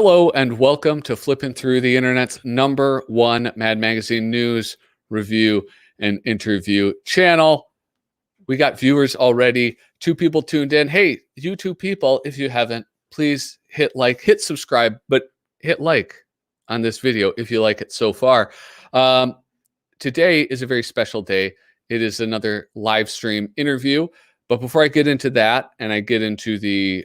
Hello and welcome to Flippin' Through the Internet's #1 Mad Magazine news, review, and interview channel. We got viewers already. 2 people tuned in. Hey, you 2 people, if you haven't, please hit like, hit subscribe, but hit like on this video if you like it so far. Today is a very special day. It is another live stream interview. But before I get into that and I get into the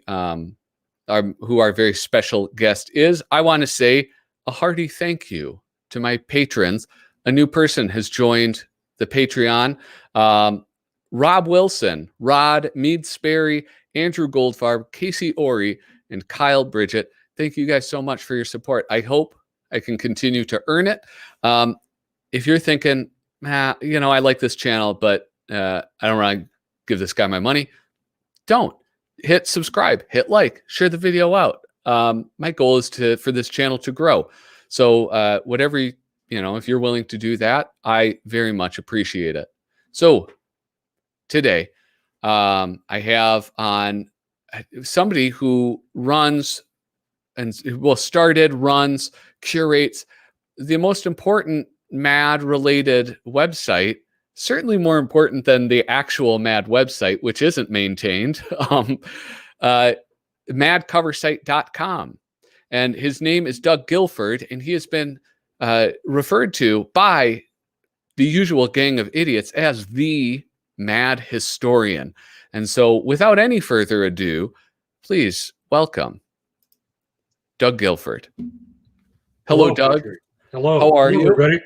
who our very special guest is, I want to say a hearty thank you to my patrons. A new person has joined the Patreon. Rob Wilson, Rod Mead Sperry, Andrew Goldfarb, Casey Ori, and Kyle Bridget. Thank you guys so much for your support. I hope I can continue to earn it. If you're thinking, I like this channel, but I don't want to give this guy my money, don't. Hit subscribe, hit like, share the video out. My goal is for this channel to grow. So whatever, if you're willing to do that, I very much appreciate it. So today, I have on somebody who runs runs, curates the most important MAD related website, certainly more important than the actual MAD website, which isn't maintained, madcoversite.com. And his name is Doug Gilford, and he has been referred to by the usual gang of idiots as the MAD historian. And so without any further ado, please welcome Doug Gilford. Hello, Doug. Patrick. Hello. How are you? Everybody?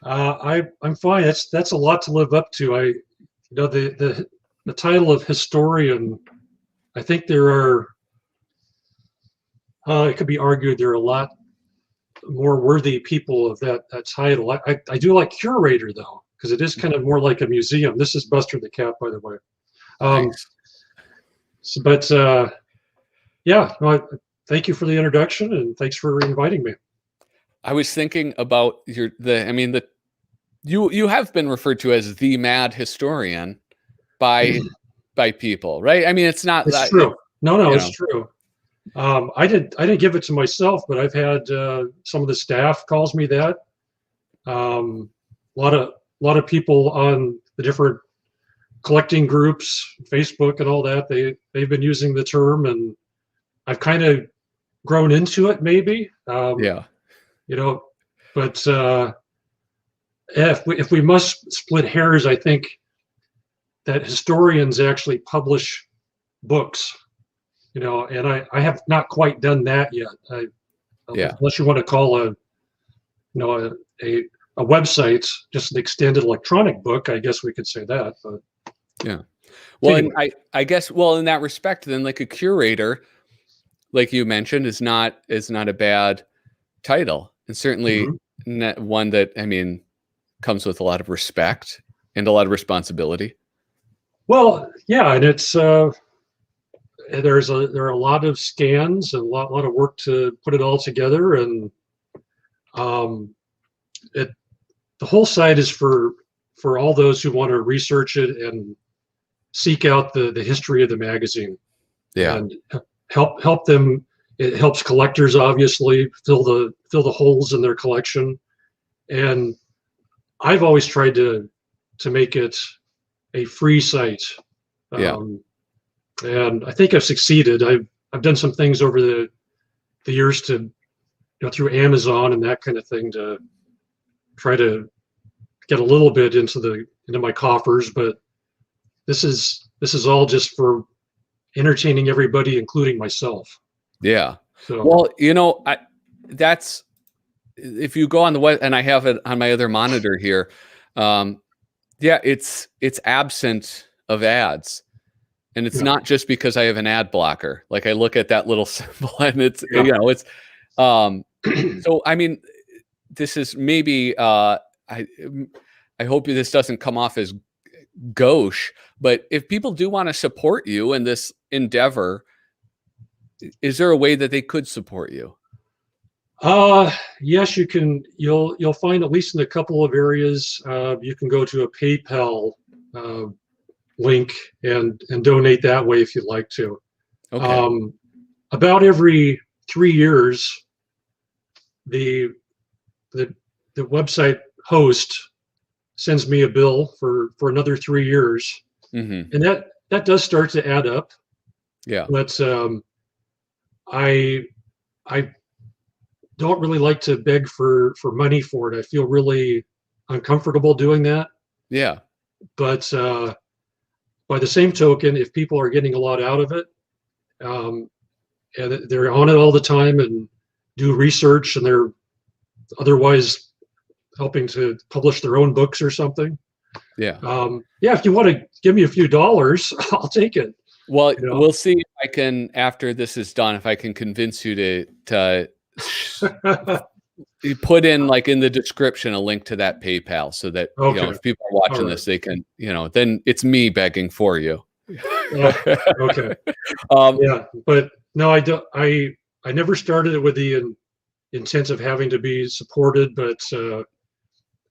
I'm fine. That's a lot to live up to. The title of historian, I think there are, it could be argued there are a lot more worthy people of that title. I do like curator though, because it is kind of more like a museum. This is Buster the Cat, by the way. Thanks. Thank you for the introduction and thanks for inviting me. I was thinking about you have been referred to as the MAD historian by people, right? I mean, it's not it's that true. It's true. I didn't give it to myself, but I've had some of the staff calls me that. A lot of people on the different collecting groups, Facebook and all that, they've been using the term, and I've kind of grown into it maybe. But if we must split hairs, I think that historians actually publish books, and I have not quite done that yet. Unless you want to call a website just an extended electronic book, I guess we could say that. But yeah, well, anyway. and I guess, well, in that respect, then, like a curator, like you mentioned, is not a bad title, and certainly one that, comes with a lot of respect and a lot of responsibility. Well, yeah, and it's there are a lot of scans and a lot of work to put it all together, and the whole site is for all those who want to research it and seek out the history of the magazine. Yeah, and help them. It helps collectors obviously fill the holes in their collection, and I've always tried to make it a free site. And I think I've succeeded. I've done some things over the years to through Amazon and that kind of thing to try to get a little bit into my coffers, but this is all just for entertaining everybody, including myself. Yeah. So, well, that's, if you go on the web, and I have it on my other monitor here. It's absent of ads, and it's not just because I have an ad blocker. Like, I look at that little symbol and it's, so, this is maybe, I hope this doesn't come off as gauche, but if people do want to support you in this endeavor, is there a way that they could support you? Yes, you can. You'll find, at least in a couple of areas, you can go to a PayPal link and donate that way if you'd like to. Okay. about every 3 years, the the website host sends me a bill for another 3 years, Mm-hmm. and that does start to add up. Yeah. But I I don't really like to beg for money for it. I feel really uncomfortable doing that. Yeah. But by the same token, if people are getting a lot out of it, um, and they're on it all the time and do research, and they're otherwise helping to publish their own books or something. Yeah. Yeah, if you want to give me a few dollars, I'll take it. Well, You know? we'll see if I can, after this is done, if I can convince you to you put in, like, in the description a link to that PayPal, so that Okay. if people are watching All this, they can, then it's me begging for you. Okay. um, Yeah, but no, I don't. I never started it with the intent of having to be supported, but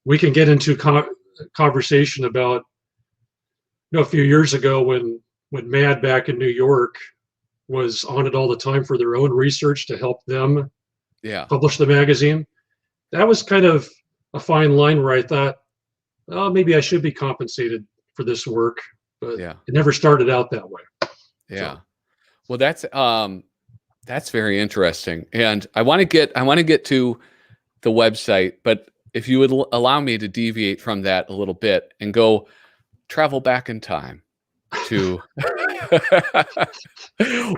we can get into conversation about a few years ago when Mad back in New York was on it all the time for their own research to help them yeah. publish the magazine. That was kind of a fine line where I thought, oh, maybe I should be compensated for this work, but Yeah. it never started out that way. Yeah. So. Well, that's very interesting. And I want to get to the website, but if you would allow me to deviate from that a little bit and go travel back in time to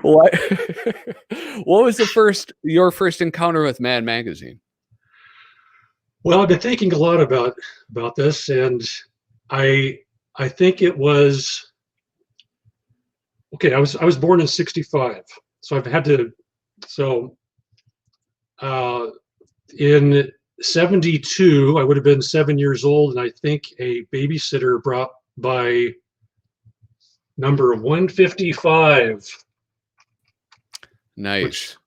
what what was your first encounter with Mad Magazine? Well, I've been thinking a lot about this, and I think it was okay. I was born in '65, so I've had to. So in '72, I would have been 7 years old, and I think a babysitter brought by number 155. Nice.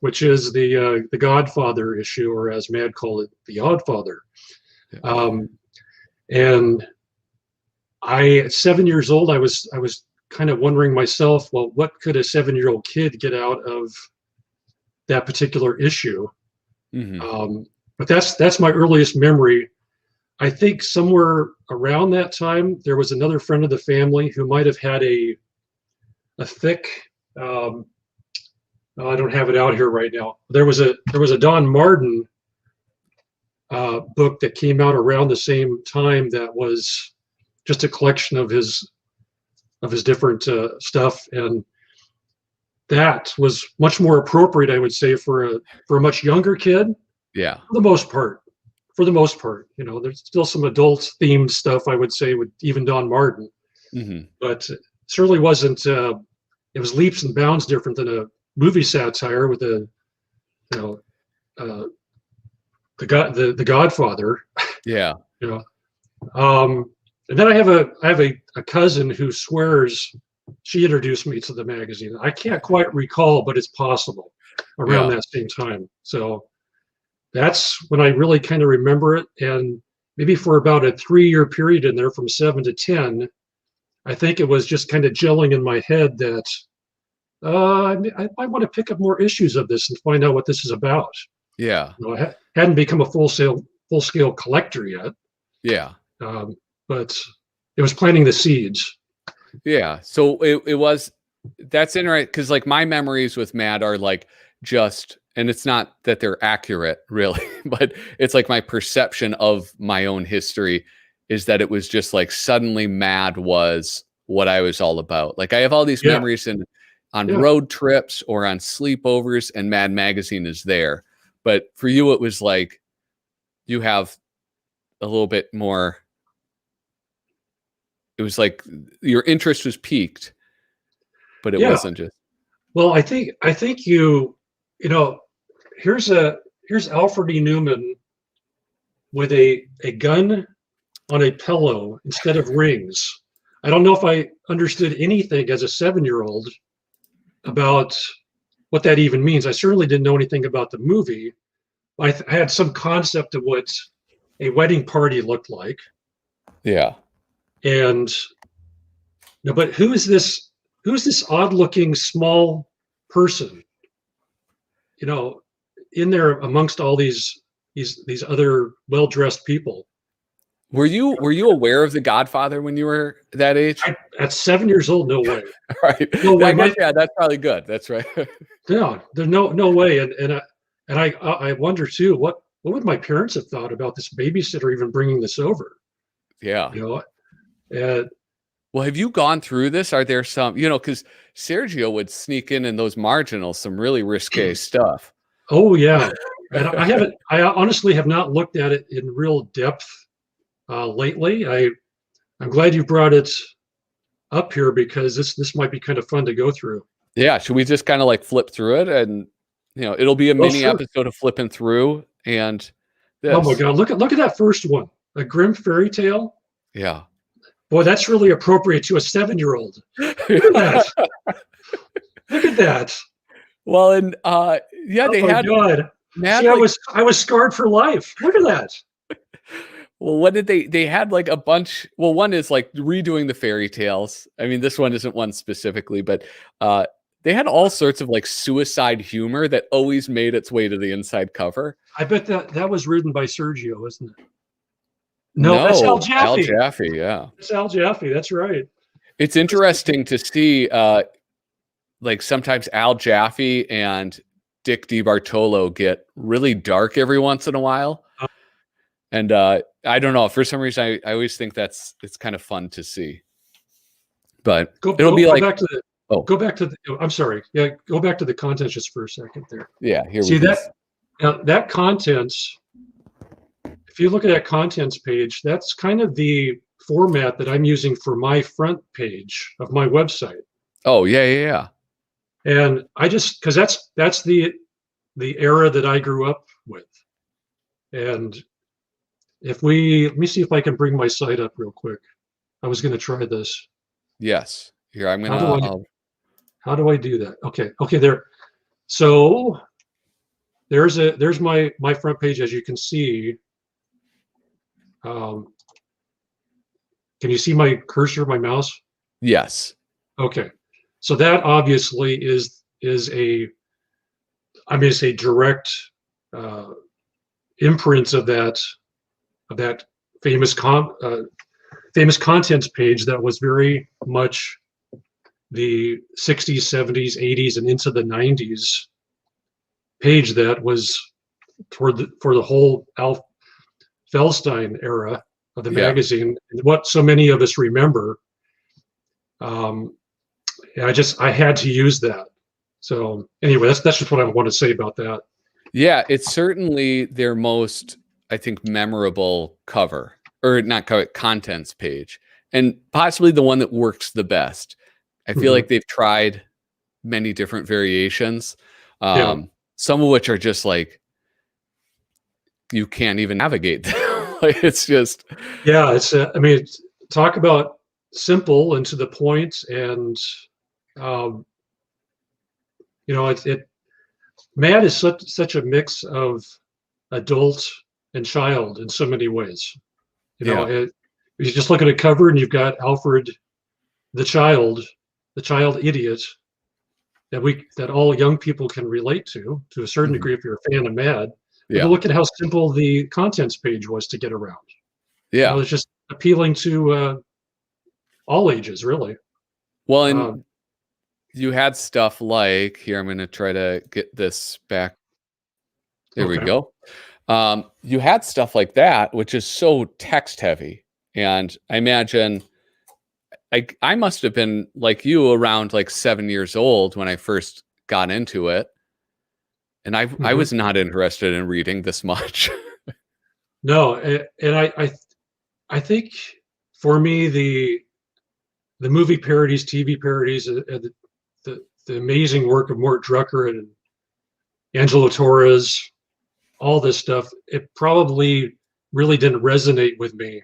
Which is the Godfather issue, or as Mad called it, the Oddfather. And at 7 years old, I was kind of wondering myself, well, what could a 7-year-old kid get out of that particular issue? Mm-hmm. But that's my earliest memory. I think somewhere around that time, there was another friend of the family who might have had a thick. I don't have it out here right now. There was a Don Martin book that came out around the same time that was just a collection of his different stuff, and that was much more appropriate, I would say, for a much younger kid. Yeah. For the most part, there's still some adult themed stuff, I would say, with even Don Martin, Mm-hmm. but it certainly wasn't. It was leaps and bounds different than a movie satire with the Godfather. Yeah. And then I have a cousin who swears she introduced me to the magazine. I can't quite recall, but it's possible around that same time. So that's when I really kind of remember it. And maybe for about a 3-year period in there, from 7 to 10, I think it was just kind of gelling in my head that I want to pick up more issues of this and find out what this is about. Yeah. I hadn't become a full-scale collector yet. Yeah. But it was planting the seeds. Yeah. So that's interesting, because like my memories with Mad are like and it's not that they're accurate really, but it's like my perception of my own history is that it was just like suddenly Mad was what I was all about. Like I have all these memories on road trips or on sleepovers, and Mad Magazine is there. But for you, it was like you have a little bit more. It was like your interest was piqued, but it wasn't just. Well, I think here's Alfred E. Newman with a gun on a pillow instead of rings. I don't know if I understood anything as a 7-year-old about what that even means. I certainly didn't know anything about the movie. I had some concept of what a wedding party looked like. Yeah. And but who is this odd-looking small person? you know, in there amongst all these other well-dressed people. Were you aware of The Godfather when you were that age? At 7 years old, no way. Right. No way. Yeah, that's probably good. That's right. Yeah, there's no way. And I wonder too, what would my parents have thought about this babysitter even bringing this over? Yeah. You know, and Well, have you gone through this? Are there some, because Sergio would sneak in those marginals, some really risque stuff. oh yeah, and I honestly have not looked at it in real depth lately. I'm glad you brought it up here because this might be kind of fun to go through. Yeah. Should we just kind of like flip through it, and it'll be a Well, mini sure. episode of flipping through and this. Oh my God, look at that first one, a grim fairy tale. Yeah. Boy, that's really appropriate to a 7-year-old. Look at that. Look at that. Well, and yeah, they had. God. Had See, like, I was scarred for life. Look at that. well, what did they had like a bunch. Well, one is like redoing the fairy tales. I mean, this one isn't one specifically, but they had all sorts of like suicide humor that always made its way to the inside cover. I bet that was written by Sergio, isn't it? No, that's Al Jaffe. Al Jaffe, yeah. It's Al Jaffe. That's right. It's interesting to see, like sometimes Al Jaffe and Dick DiBartolo get really dark every once in a while, and I don't know, for some reason I always think it's kind of fun to see. But Go back to the. I'm sorry. Yeah, go back to the contents just for a second there. Yeah, here see we go. that contents. If you look at that contents page, that's kind of the format that I'm using for my front page of my website. Oh yeah. And I just because that's the era that I grew up with. And let me see if I can bring my site up real quick. I was going to try this. Yes. Here I'm gonna. How do I do that? Okay, there. So there's my front page, as you can see. Can you see my cursor, my mouse? Yes. Okay, so that obviously is a direct imprint of that famous contents page that was very much the 60s, 70s, 80s, and into the 90s page that was for the whole Alf Feldstein era of the magazine, and what so many of us remember. I had to use that. So anyway, that's just what I want to say about that. Yeah, it's certainly their most, I think, memorable cover, or not cover, contents page, and possibly the one that works the best. I feel like they've tried many different variations, some of which are just like you can't even navigate them. Like, it's just talk about simple and to the point, and Mad is such a mix of adult and child in so many ways. You just look at a cover and you've got Alfred, the child idiot that all young people can relate to a certain degree if you're a fan of Mad. But look at how simple the contents page was to get around. Yeah, it's just appealing to all ages, really. Well, and you had stuff like, here, I'm going to try to get this back. There we go. You had stuff like that, which is so text heavy. And I imagine I must have been like you around like 7 years old when I first got into it. And I was not interested in reading this much. No. And I think for me, the movie parodies, TV parodies, the amazing work of Mort Drucker and Angelo Torres, all this stuff, it probably really didn't resonate with me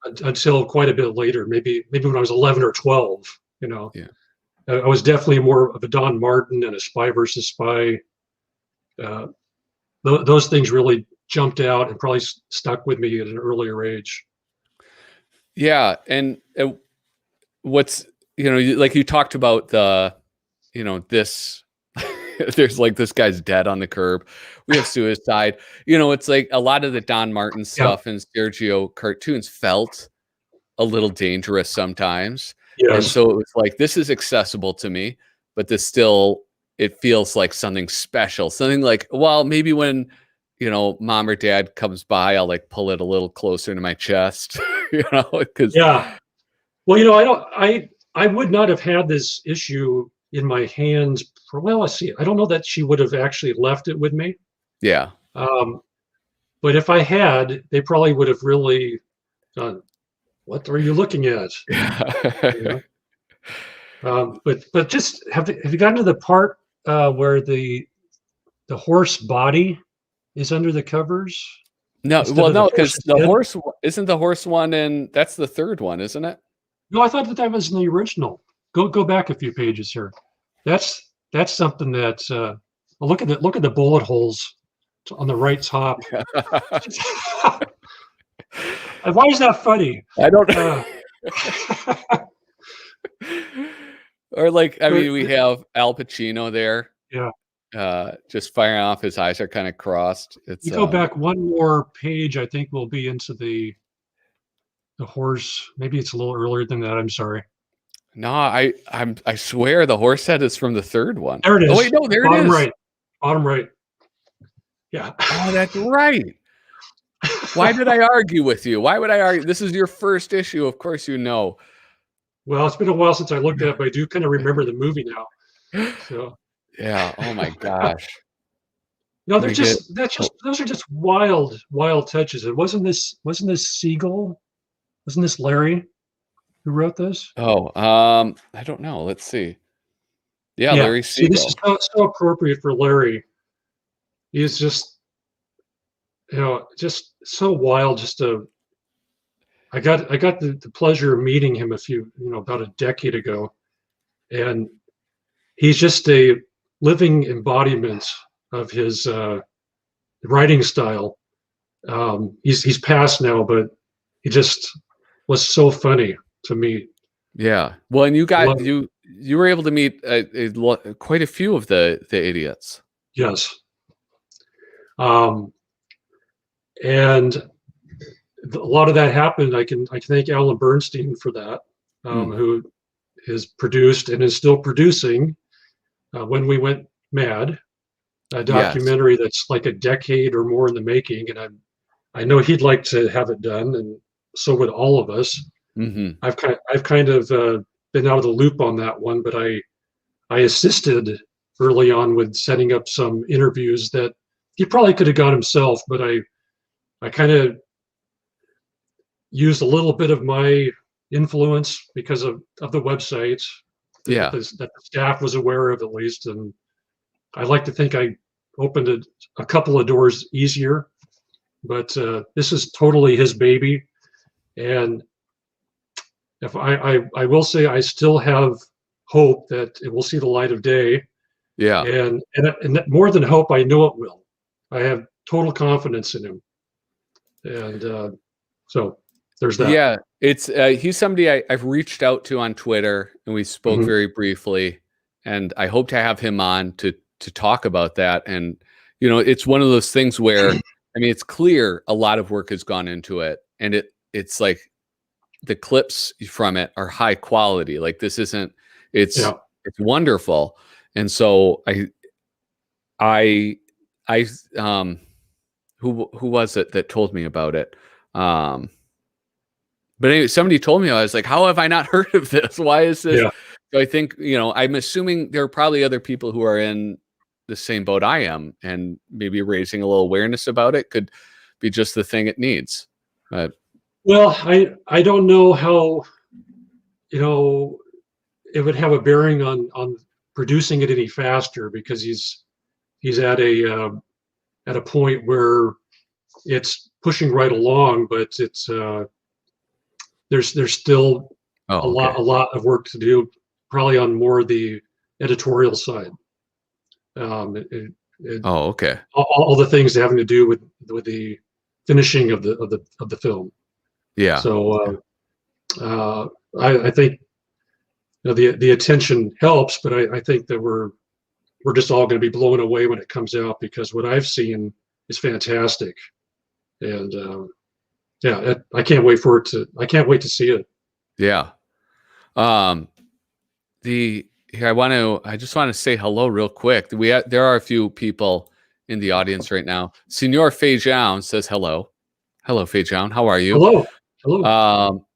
until quite a bit later, maybe when I was 11 or 12. I was definitely more of a Don Martin and a Spy versus Spy. Those things really jumped out and probably stuck with me at an earlier age. Yeah, and what's like you talked about the this there's like this guy's dead on the curb. We have suicide. It's like a lot of the Don Martin Yeah. stuff and Sergio cartoons felt a little dangerous sometimes. And Yes. so it was like, this is accessible to me, but it feels like something special. Something like, well, maybe when, mom or dad comes by, I'll like pull it a little closer to my chest, because Yeah. Well, I would not have had this issue in my hands. Let's see. I don't know that she would have actually left it with me. yeah. But if I had, they probably would have really done, what are you looking at? You know? But just have you gotten to the part where the horse body is under the covers? No, Instead well, of the no, because horse's the head? horse isn't the horse one, and that's the third one, isn't it? No, I thought that was in the original. Go back a few pages here. That's something that look at the bullet holes on the right top. Why is that funny? I don't know. Or like, I mean, we have Al Pacino there. Yeah. Just firing off. His eyes are kind of crossed. It's You go back one more page, I think we'll be into the horse. Maybe it's a little earlier than that. I'm sorry. No, I swear the horse head is from the third one. There it is. Oh wait, no, there Bottom it is. Right. Bottom right. Yeah. Oh, that's right. Why did I argue with you? Why would I argue? This is your first issue. Of course you know. Well, it's been a while since I looked at it, but I do kind of remember the movie now. So yeah. Oh my gosh. No, those are just wild touches. And wasn't this Siegel? Wasn't this Larry who wrote this? Oh, I don't know. Let's see. Yeah, Larry Siegel. See, this is so appropriate for Larry. He's just, just so wild. I got the pleasure of meeting him about a decade ago, and he's just a living embodiment of his writing style. He's passed now, but he just was so funny to meet. Yeah. Well, and you were able to meet quite a few of the idiots. Yes. And a lot of that happened. I can thank Alan Bernstein for that, who has produced and is still producing When We Went Mad, a documentary that's like a decade or more in the making. And I know he'd like to have it done, and so would all of us. Mm-hmm. I've kind of been out of the loop on that one, but I assisted early on with setting up some interviews that he probably could have got himself, but I kind of used a little bit of my influence because of the website that the staff was aware of, at least. And I like to think I opened a couple of doors easier, but this is totally his baby. And if I will say, I still have hope that it will see the light of day. Yeah. And more than hope, I know it will. I have total confidence in him. And so there's that. Yeah, it's he's somebody I've reached out to on Twitter, and we spoke very briefly, and I hope to have him on to talk about that. And it's one of those things where I mean, it's clear a lot of work has gone into it, and it's like the clips from it are high quality. Like, this isn't it's wonderful. And so I who was it that told me about it? But anyway, somebody told me, I was like, how have I not heard of this? Why is this? Yeah. So I think, I'm assuming there are probably other people who are in the same boat I am, and maybe raising a little awareness about it could be just the thing it needs. Well, I don't know how, it would have a bearing on producing it any faster, because he's at a point where it's pushing right along, but it's there's still a lot of work to do, probably on more the editorial side. Okay. All the things having to do with the finishing of the film. Yeah. So I think the attention helps, but I think that we're we're just all going to be blown away when it comes out, because what I've seen is fantastic. And yeah, I can't wait to see it. Yeah. I just want to say hello real quick. There are a few people in the audience right now. Senor Feijon says hello. Hello, Feijon. How are you? Hello. Hello.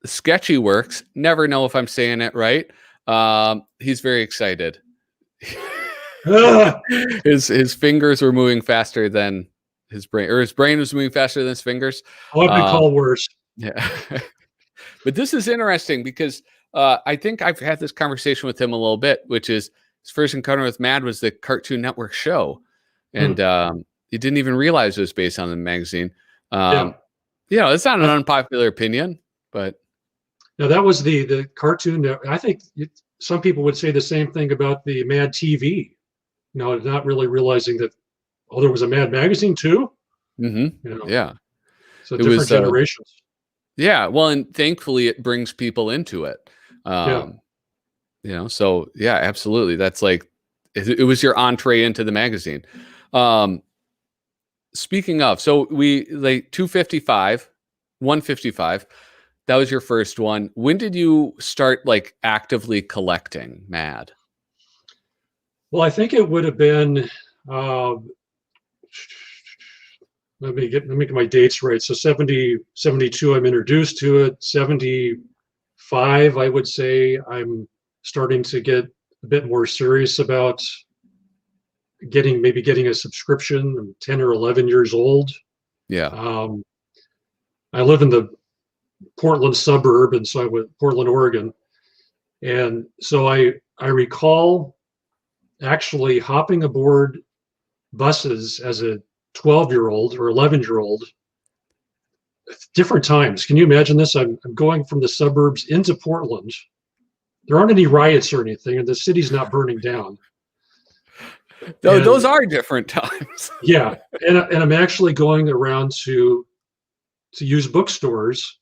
Sketchy Works. Never know if I'm saying it right. He's very excited. His fingers were moving faster than his brain, or his brain was moving faster than his fingers. Oh, I've been called worse. Yeah. But this is interesting because I think I've had this conversation with him a little bit, which is his first encounter with Mad was the Cartoon Network show. And he didn't even realize it was based on the magazine. It's not an unpopular opinion, but. Now, that was the Cartoon Network. I think some people would say the same thing about the Mad TV. Not really realizing that, there was a Mad magazine too. Mm-hmm. Yeah. So different generations. Yeah. Well, and thankfully it brings people into it. So yeah, absolutely. That's like, it was your entree into the magazine. Speaking of, so we like 255, 155. That was your first one. When did you start like actively collecting Mad? Well, I think it would have been, let me get my dates right. So 72, I'm introduced to it. 75, I would say I'm starting to get a bit more serious about getting a subscription. I'm 10 or 11 years old. Yeah. I live in the Portland suburb, and so I went Portland, Oregon. And so I recall actually hopping aboard buses as a 12-year-old or 11-year-old, different times. Can you imagine this? I'm going from the suburbs into Portland. There aren't any riots or anything, and the city's not burning down. Those are different times. Yeah, and I'm actually going around to use bookstores,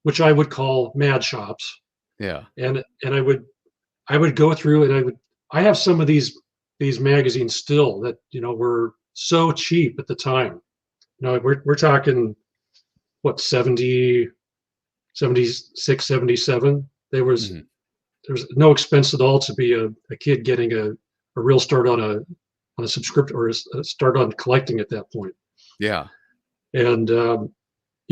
which I would call Mad shops. Yeah, and I would go through, and I have some of these magazines still that were so cheap at the time. We're talking what, 70, 76, 77. There was no expense at all to be a kid getting a real start on a subscription, or a start on collecting at that point. Yeah. And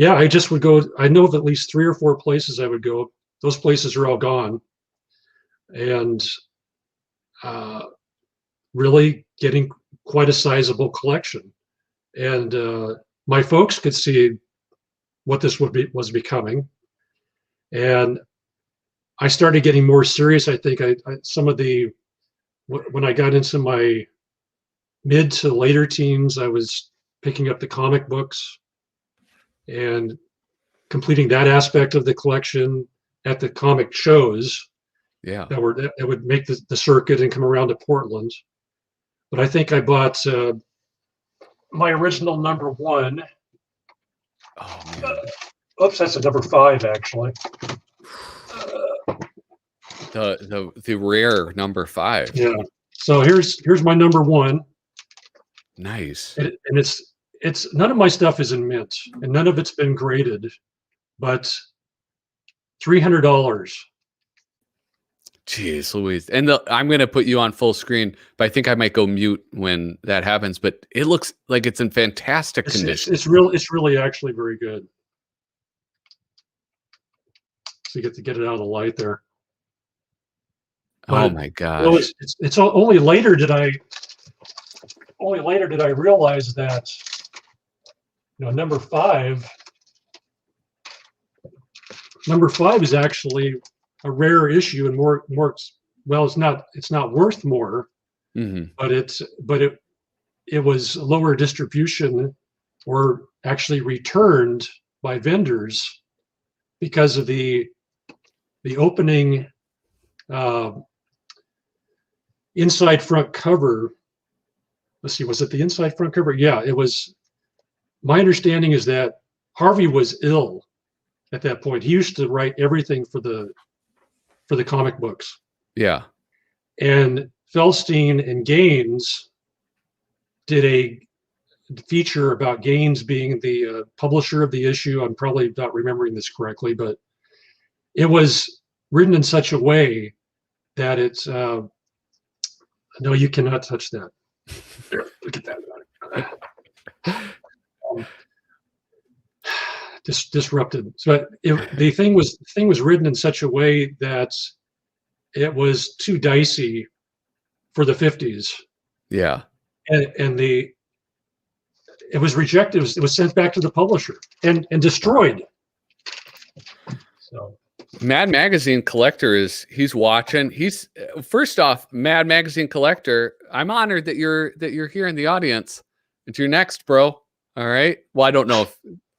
I just would go. I know of at least 3 or 4 places I would go. Those places are all gone, and really getting quite a sizable collection. And my folks could see what this was becoming, and I started getting more serious. I think when I got into my mid to later teens, I was picking up the comic books and completing that aspect of the collection at the comic shows. Yeah. That would make the circuit and come around to Portland. But I think I bought my original number 1. Oh man. Oops, that's a number 5 actually. The rare number 5. Yeah. So here's my number 1. Nice. And it's none of my stuff is in mint, and none of it's been graded, but $300. Jeez Louise. And I'm going to put you on full screen, but I think I might go mute when that happens, but it looks like it's in fantastic condition. It's really actually very good. So you get to get it out of the light there. Oh my God. Well, it's only later did I realize that number 5 is actually a rare issue, and more well, it's not worth more, but it was lower distribution, or actually returned by vendors because of the opening inside front cover. Let's see, was it the inside front cover? Yeah, it was. My understanding is that Harvey was ill at that point. He used to write everything for the comic books. Yeah. And Feldstein and Gaines did a feature about Gaines being the publisher of the issue. I'm probably not remembering this correctly, but it was written in such a way that it's no, you cannot touch that. There, look at that. Disrupted. So the thing was written in such a way that it was too dicey for the 50s. Yeah. And it was rejected. It was sent back to the publisher and destroyed. So Mad Magazine Collector he's watching. He's first off, Mad Magazine Collector. I'm honored that you're here in the audience. It's your next, bro. All right. Well, I don't know if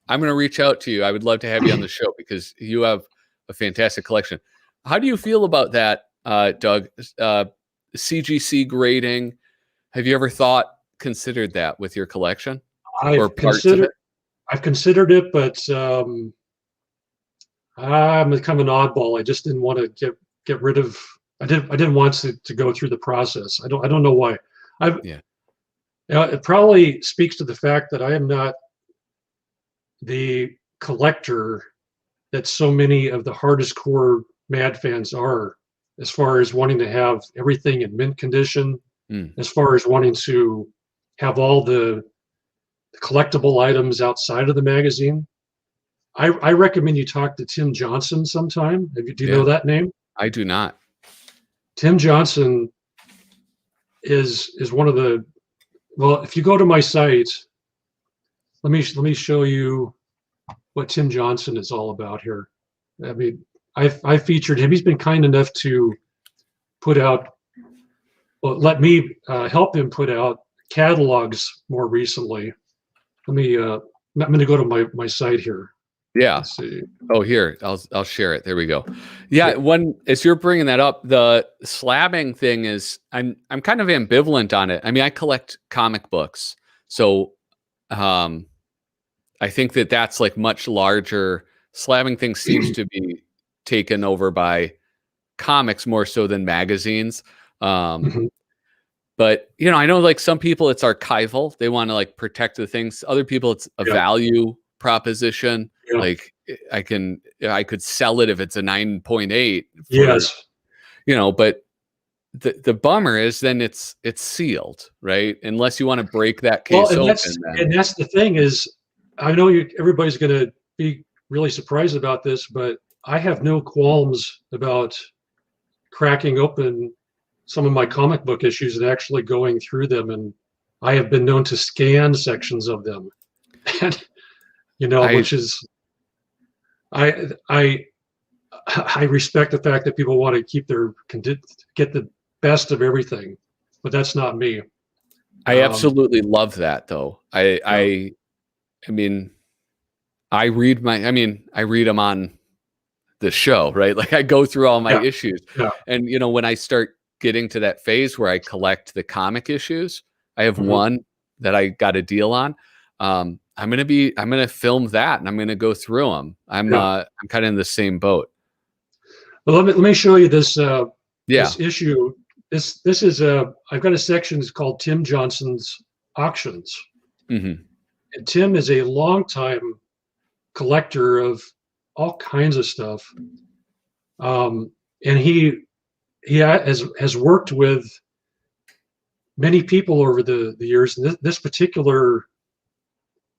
I'm going to reach out to you. I would love to have you on the show because you have a fantastic collection. How do you feel about that, Doug? CGC grading. Have you ever considered that with your collection? I've considered it, but I'm kind of an oddball. I just didn't want to get rid of. I didn't want to go through the process. I don't know why. It probably speaks to the fact that I am not the collector that so many of the hardest core Mad fans are, as far as wanting to have everything in mint condition, as far as wanting to have all the collectible items outside of the magazine. I recommend you talk to Tim Johnson sometime. Do you know that name? I do not. Tim Johnson is one of the, well, if you go to my site, let me show you what Tim Johnson is all about here. I mean, I featured him. He's been kind enough to put out, well, let me help him put out catalogs more recently. I'm going to go to my site here. Yeah. Let's see. Oh, here, I'll share it. There we go. Yeah. As you're bringing that up, the slabbing thing is, I'm kind of ambivalent on it. I mean, I collect comic books, so I think that's like much larger. Slabbing thing seems to be taken over by comics more so than magazines. But I know like some people it's archival. They want to like protect the things. Other people it's a value proposition. Yeah. Like I could sell it if it's a 9.8. Yes. But the bummer is then it's sealed, right? Unless you want to break that case open. And that's the thing is, I know everybody's going to be really surprised about this, but I have no qualms about cracking open some of my comic book issues and actually going through them. And I have been known to scan sections of them, and which is, I respect the fact that people want to get the best of everything, but that's not me. I absolutely love that though. I mean, I read them on the show, right? Like I go through all my issues. Yeah. And when I start getting to that phase where I collect the comic issues, I have one that I got a deal on. I'm going to film that and I'm going to go through them. I'm kind of in the same boat. Well, let me show you this, this issue. This is I've got a section called Tim Johnson's Auctions. And Tim is a longtime collector of all kinds of stuff. And he has worked with many people over the years. And this particular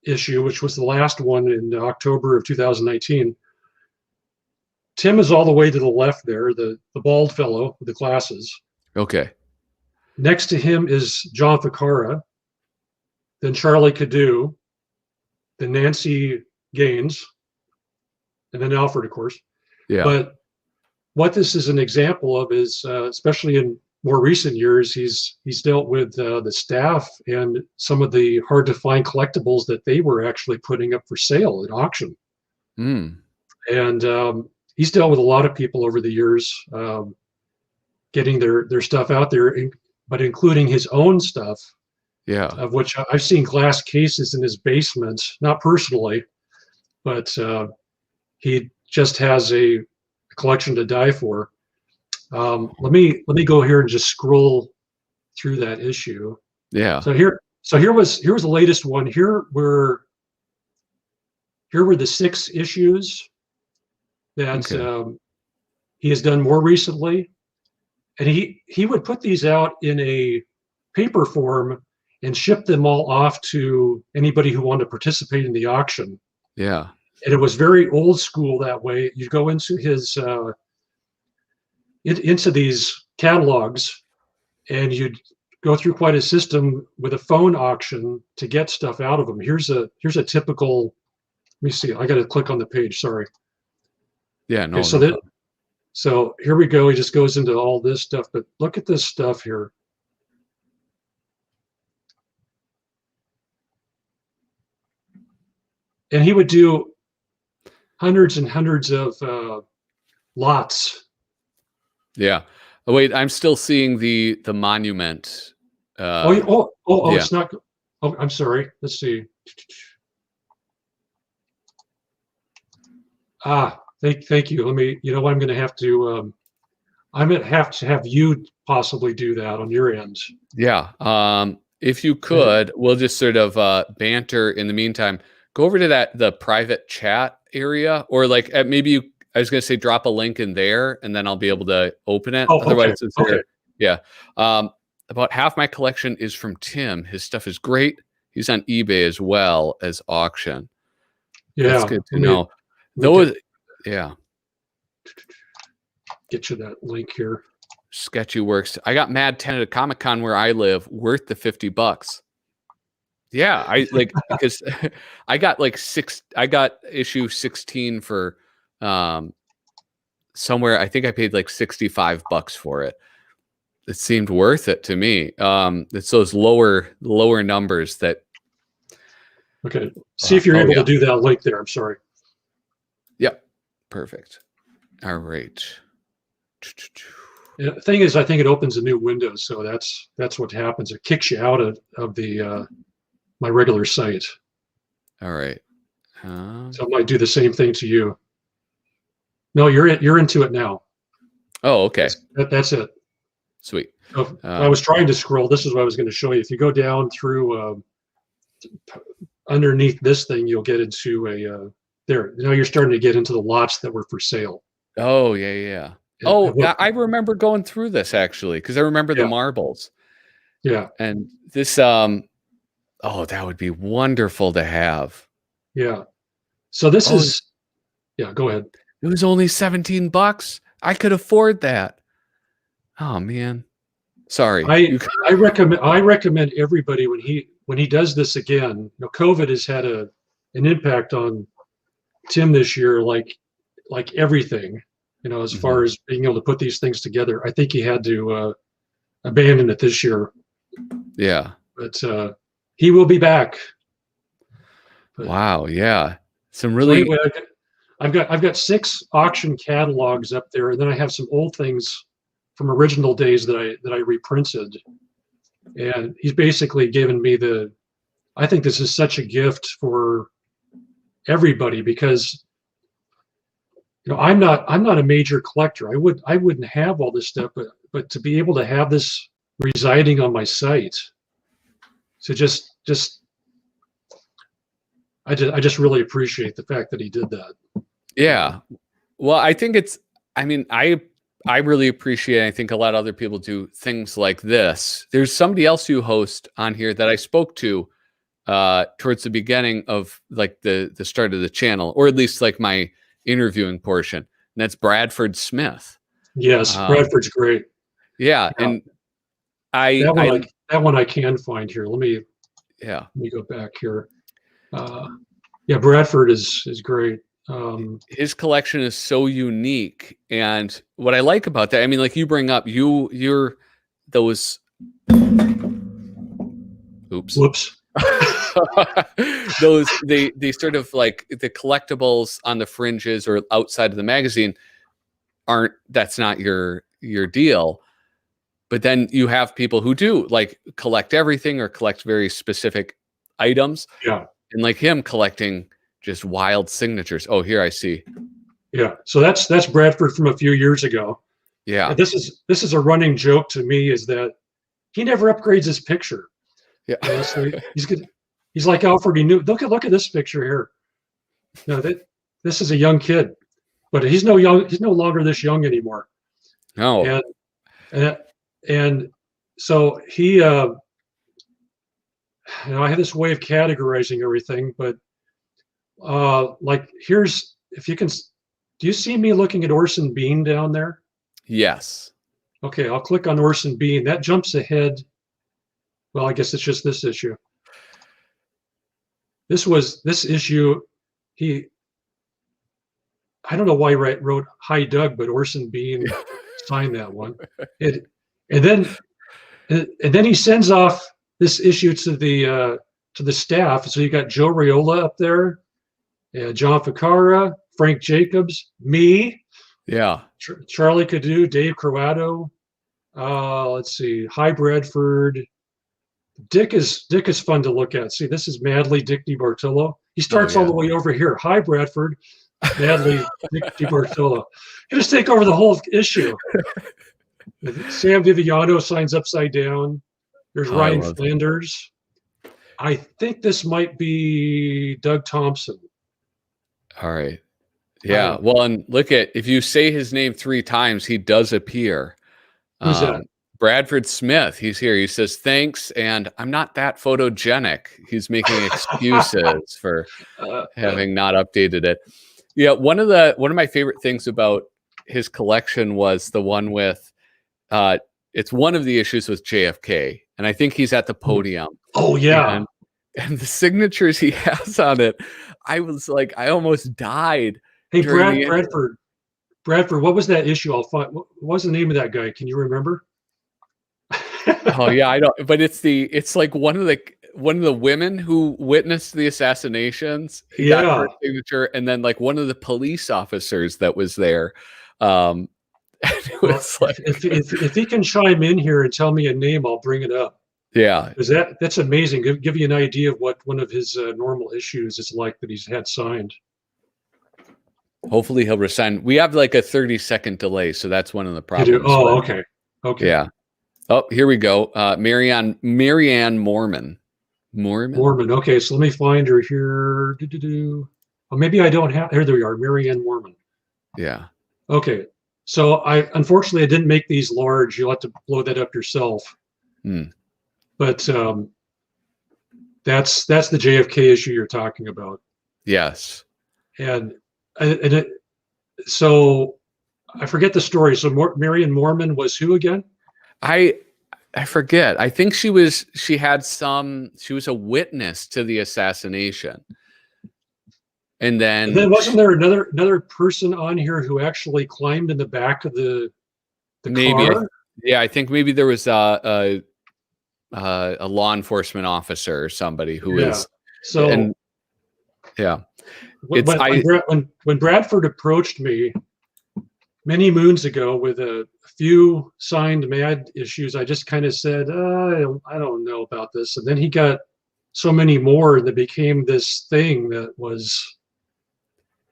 issue, which was the last one in October of 2019, Tim is all the way to the left there, the bald fellow with the glasses. Okay. Next to him is John Ficarra, then Charlie Cadu, then Nancy Gaines, and then Alfred, of course. Yeah. But what this is an example of is, especially in more recent years, he's dealt with the staff and some of the hard to find collectibles that they were actually putting up for sale at auction. And he's dealt with a lot of people over the years, getting their stuff out there, but including his own stuff. Yeah. Of which I've seen glass cases in his basement, not personally, but he just has a collection to die for. Let me go here and just scroll through that issue. Yeah. So here was the latest one. Here were the 6 issues that he has done more recently, and he would put these out in a paper form and ship them all off to anybody who wanted to participate in the auction. Yeah. And it was very old school that way. You go into his into these catalogs, and you'd go through quite a system with a phone auction to get stuff out of them. Here's a typical. Let me see. I got to click on the page. Sorry. Yeah. No. Okay, so here we go. He just goes into all this stuff, but look at this stuff here. And he would do hundreds and hundreds of lots. Yeah. Oh, wait, I'm still seeing the monument. Yeah. It's not. Oh, I'm sorry. Let's see. Thank you. Let me. You know, I'm going to have to. I'm going to have you possibly do that on your end. Yeah. If you could, we'll just sort of banter in the meantime. Go over to the private chat area, or like maybe I was going to say drop a link in there, and then I'll be able to open it. Otherwise, it's there. Yeah. About half my collection is from Tim. His stuff is great. He's on eBay as well as auction. Yeah, that's good to know. Yeah. Get you that link here. Sketchy Works. I got Mad 10 at a Comic-Con where I live, worth the $50. Yeah, I like because I got I got issue 16 for somewhere. I think I paid like $65 for it. It seemed worth it to me. It's those lower numbers that. Okay. See if you're able to do that link there. I'm sorry. Yep. Perfect. All right. The thing is, I think it opens a new window, so that's what happens. It kicks you out of the my regular site. All right. So it might do the same thing to you. No, you're into it now. Oh, okay. That's it. Sweet. So I was trying to scroll. This is what I was going to show you. If you go down through underneath this thing, you'll get into a there. Now you're starting to get into the lots that were for sale. Oh yeah. Oh, I remember going through this actually because I remember the marbles. Yeah. And this oh, that would be wonderful to have. Yeah. So this is go ahead. It was only $17. I could afford that. Oh man. Sorry. I recommend everybody when he does this again. You know, COVID has had an impact on Tim this year, like everything. You know, as far as being able to put these things together. I think he had to abandon it this year. Yeah. But he will be back. But, wow. Yeah. Some really. So anyway, I've got 6 auction catalogs up there, and then I have some old things from original days that I reprinted. And he's basically given me I think this is such a gift for everybody because you know I'm not a major collector. I wouldn't have all this stuff, but to be able to have this residing on my site, so I just really appreciate the fact that he did that. Yeah. Well, I think I really appreciate, I think a lot of other people do things like this. There's somebody else you host on here that I spoke to towards the beginning of like the start of the channel, or at least like my interviewing portion. And that's Bradford Smith. Yes, Bradford's great. Yeah. And that one I can find here. Let me go back here. Yeah, Bradford is great. His collection is so unique, and what I like about that, I mean, like you bring up, you're those. Oops. Whoops. Those they sort of like the collectibles on the fringes or outside of the magazine that's not your deal. But then you have people who do like collect everything or collect very specific items. Yeah. And like him collecting just wild signatures. Oh, here I see. Yeah. So that's Bradford from a few years ago. Yeah. And this is a running joke to me is that he never upgrades his picture. Yeah. You know, so he's good. He's like Alfred. He knew. Look at this picture here. No, this is a young kid, but he's no longer this young anymore. No. And so he, I have this way of categorizing everything, but like here's, if you can, do you see me looking at Orson Bean down there? Yes. Okay, I'll click on Orson Bean. That jumps ahead. Well, I guess it's just this issue. This issue. I don't know why he wrote "Hi Doug," but Orson Bean signed that one. And then he sends off this issue to the staff. So you got Joe Raiola up there, John Ficarra, Frank Jacobs, me, Yeah. Charlie Cadu, Dave Croato. Let's see, Hi Bradford. Dick is fun to look at. See, this is Madly Dick DiBartolo. He starts all the way over here. Hi Bradford, Madly Dick DiBartolo. He just take over the whole issue. Sam Viviano signs upside down. There's Ryan Flanders. I think this might be Doug Thompson. All right. Yeah. Well, and look at, if you say his name 3 times, he does appear. Who's that? Bradford Smith. He's here. He says, thanks. And I'm not that photogenic. He's making excuses for having not updated it. Yeah. One of my favorite things about his collection was the one with, it's one of the issues with JFK. And I think he's at the podium. Oh yeah. And the signatures he has on it, I was like, I almost died. Hey, Bradford, what was that issue? I'll find. What was the name of that guy? Can you remember? Oh yeah, I don't. But it's like one of the women who witnessed the assassinations. He got her signature, and then like one of the police officers that was there. And it was like, if he can chime in here and tell me a name, I'll bring it up. Yeah, because that's amazing. Give you an idea of what one of his normal issues is like that he's had signed. Hopefully he'll resign. We have like a 30-second delay, so that's one of the problems. Oh, okay. Yeah. Oh, here we go. Marianne Moorman. Okay, so let me find her here. Oh, maybe I don't have. Here we are, Marianne Moorman. Yeah. Okay. So unfortunately I didn't make these large. You'll have to blow that up yourself. But that's the JFK issue you're talking about. Yes. So I forget the story. So Marianne Moorman was who again? I forget. I think she was a witness to the assassination. And then wasn't there another person on here who actually climbed in the back of the car? I think maybe there was a law enforcement officer or somebody who is. So, and yeah. When Bradford approached me many moons ago with a few signed Mad issues, I just kind of said, I don't know about this. And then he got so many more that became this thing that was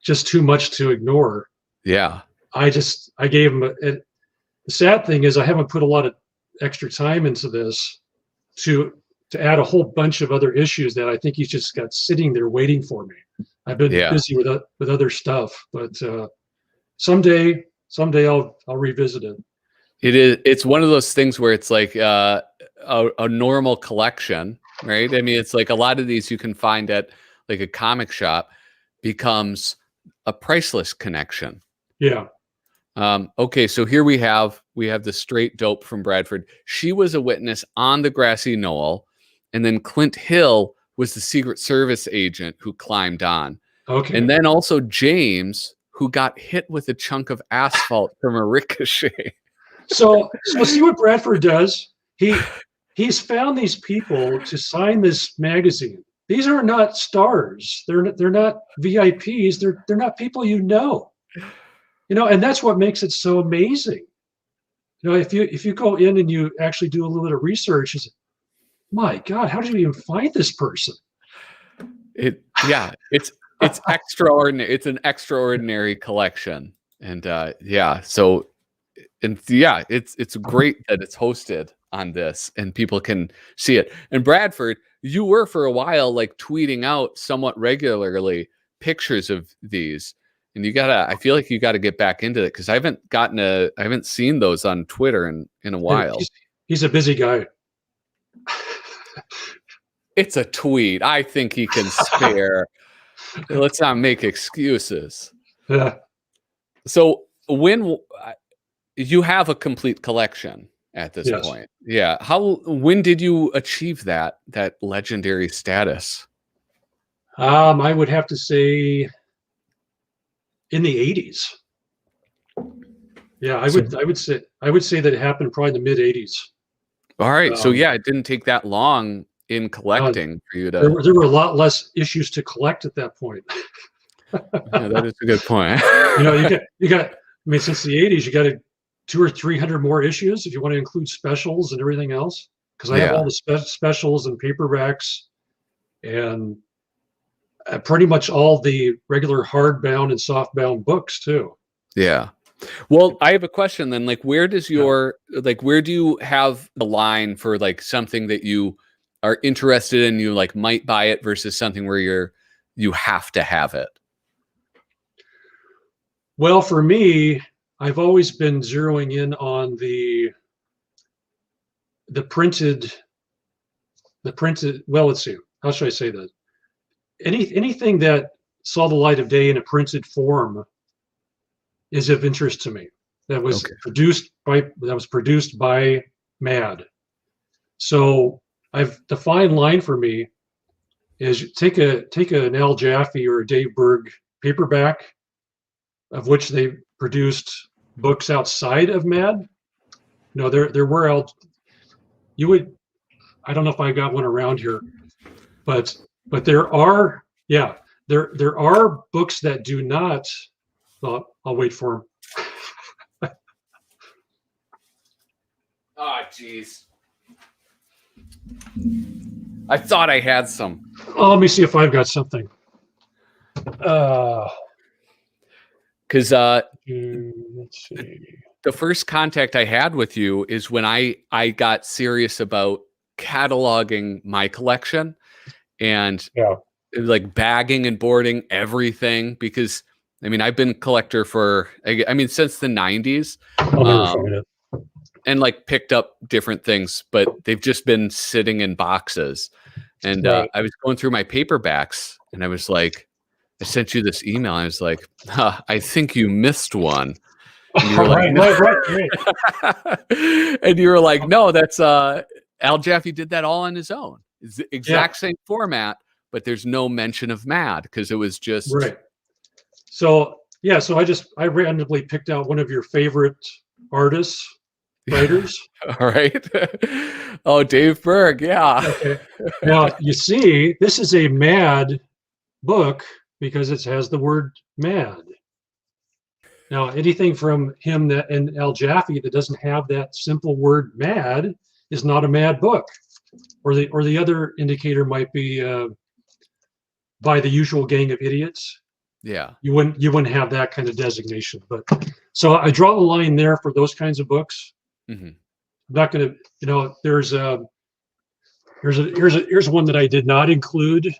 just too much to ignore. Yeah. I gave him the sad thing is I haven't put a lot of extra time into this to add a whole bunch of other issues that I think he's just got sitting there waiting for me. I've been busy with other stuff, but someday I'll revisit it. It's one of those things where it's like a normal collection, right? I mean, it's like a lot of these you can find at like a comic shop becomes a priceless connection. Yeah. Okay, so here we have the straight dope from Bradford. She was a witness on the grassy knoll, and then Clint Hill was the Secret Service agent who climbed on. Okay. And then also James, who got hit with a chunk of asphalt from a ricochet. So see what Bradford does. He's found these people to sign this magazine. These are not stars. They're not VIPs. They're not people you know. And that's what makes it so amazing. If you go in and you actually do a little bit of research, you say, my God, how did you even find this person? It's extraordinary. It's an extraordinary collection, and it's great that it's hosted on this and people can see it. And Bradford, you were for a while like tweeting out somewhat regularly pictures of these. And I feel like you gotta get back into it because I haven't seen those on Twitter in a while. He's a busy guy. It's a tweet. I think he can spare. Let's not make excuses. Yeah. So when you have a complete collection at this point, yeah. When did you achieve that legendary status? I would have to say in the 80s. Yeah, I would say that it happened probably in the mid 80s. All right. So yeah, it didn't take that long in collecting for you to. There were a lot less issues to collect at that point. Yeah, that is a good point. you got. I mean, since the 80s, you got 200 or 300 more issues if you want to include specials and everything else. Because I have all the specials and paperbacks, and pretty much all the regular hardbound and softbound books too. Yeah. Well, I have a question then. Like, where do you have the line for like something that you are interested in, you like might buy it versus something where you have to have it? Well, for me, I've always been zeroing in on the printed. Well, let's see. How should I say that? Anything that saw the light of day in a printed form is of interest to me. That was produced by MAD. So the fine line for me is take an Al Jaffe or a Dave Berg paperback, of which they produced books outside of MAD. No, there were I don't know if I got one around here, but there are books that do not. Well, I'll wait for them. Oh, jeez. I thought I had some. Oh, let me see if I've got something. Because let's see. The first contact I had with you is when I got serious about cataloging my collection and like bagging and boarding everything, because I mean, I've been a collector since the 90s. I'll never find it. And like picked up different things, but they've just been sitting in boxes. And I was going through my paperbacks and I was like, I sent you this email. And I was like, I think you missed one. And you were like, right. And you were like, no, that's Al Jaffe did that all on his own. It's the exact same format, but there's no mention of MAD because it was just right. So I randomly picked out one of your favorite artists, writers. All right. Oh, Dave Berg. Yeah. Okay. Now you see, this is a MAD book because it has the word MAD. Now, anything from him and Al Jaffe that doesn't have that simple word MAD is not a MAD book. Or the other indicator might be By the Usual Gang of Idiots. Yeah. You wouldn't have that kind of designation. But so I draw the line there for those kinds of books. Mm-hmm. I'm not going to, here's one that I did not include.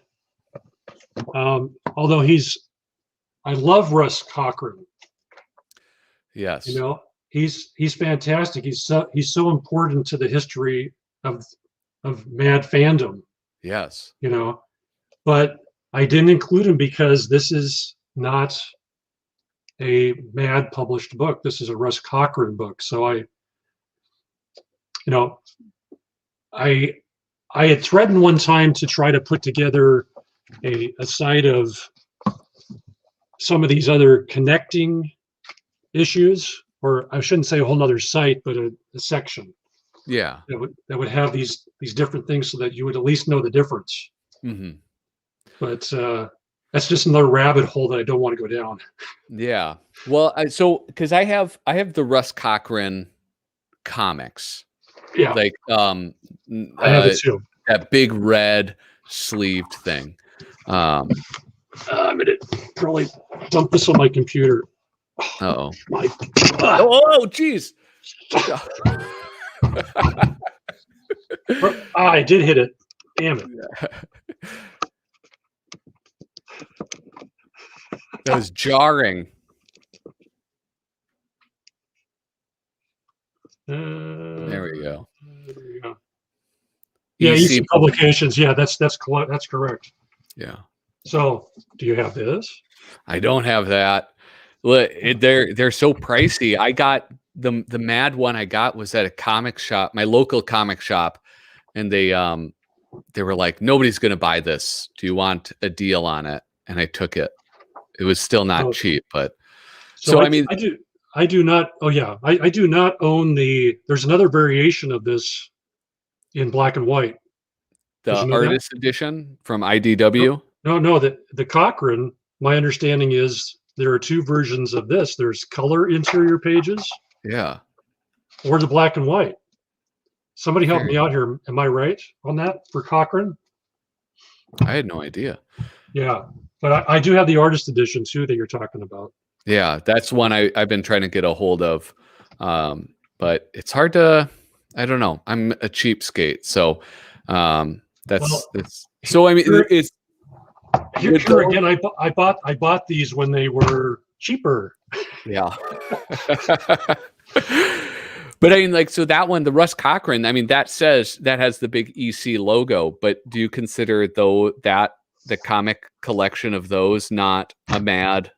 Although I love Russ Cochran. Yes. He's fantastic. He's so important to the history of MAD fandom. Yes. But I didn't include him because this is not a MAD published book. This is a Russ Cochran book. So I had threatened one time to try to put together a site of some of these other connecting issues, or I shouldn't say a whole nother site, but a section. Yeah. That would have these different things so that you would at least know the difference. Mm-hmm. But that's just another rabbit hole that I don't want to go down. Yeah. Well, because I have the Russ Cochran comics. Yeah. Like I have it too. That big red sleeved thing. I'm gonna probably dump this on my computer. Oh. My oh, geez. I did hit it. Damn it. That was jarring. There we go. Yeah, EC EC Publications. Yeah, that's correct. Yeah. So, do you have this? I don't have that. Look, they're so pricey. I got the Mad one I got was at a comic shop, my local comic shop, and they were like, nobody's gonna buy this. Do you want a deal on it? And I took it. It was still not cheap, but so I mean, I do not. Oh yeah, I do not own the. There's another variation of this in black and white. The artist edition from IDW. No, the Cochrane. My understanding is there are two versions of this. There's color interior pages. Yeah. Or the black and white. Somebody help me out here. Am I right on that for Cochrane? I had no idea. Yeah, but I do have the artist edition too that you're talking about. Yeah, that's one I've been trying to get a hold of, but it's hard to. I don't know. I'm a cheapskate, so that's. So I mean, it's here again. I bought these when they were cheaper. Yeah. But I mean, like, so that one, the Russ Cochrane, I mean, that has the big EC logo, but do you consider that the comic collection of those not a Mad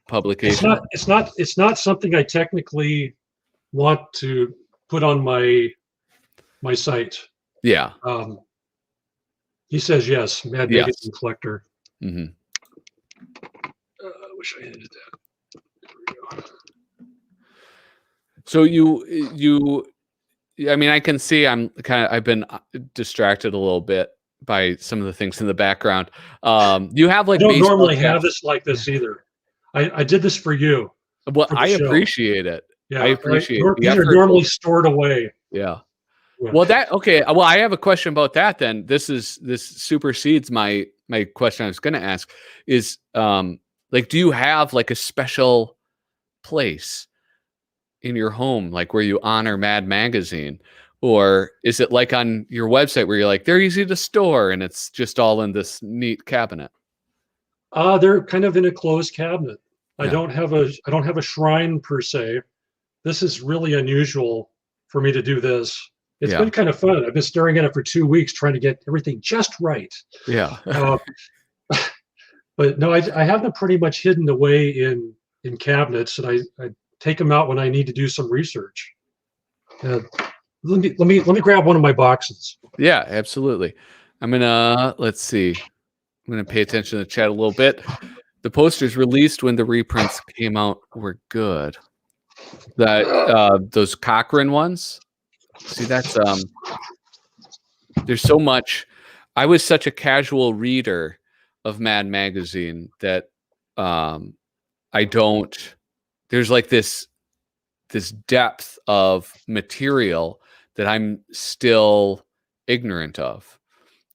publication? It's not something I technically want to put on my site. Yeah. He says yes, Mad Magazine collector. Mm-hmm. I wish I ended that. There we go. So I mean, I can see I've been distracted a little bit by some of the things in the background. You have like, I don't normally have this like this either. I did this for you. Well, I appreciate it. Yeah, I appreciate it. These are normally stored away. Yeah. Well, okay. Well, I have a question about that then. This supersedes my question I was going to ask is, like, do you have like a special place in your home, like where you honor Mad Magazine? Or is it like on your website where you're like, they're easy to store and it's just all in this neat cabinet? They're kind of in a closed cabinet. Yeah. I don't have a shrine per se. This is really unusual for me to do this. It's been kind of fun. I've been staring at it for 2 weeks trying to get everything just right. Yeah. But no, I have them pretty much hidden away in cabinets, and I take them out when I need to do some research. Let me grab one of my boxes. Yeah, absolutely. Let's see. I'm gonna pay attention to the chat a little bit. The posters released when the reprints came out were good. Those Cochrane ones. See, that's there's so much. I was such a casual reader of Mad Magazine that I don't. There's like this depth of material that I'm still ignorant of,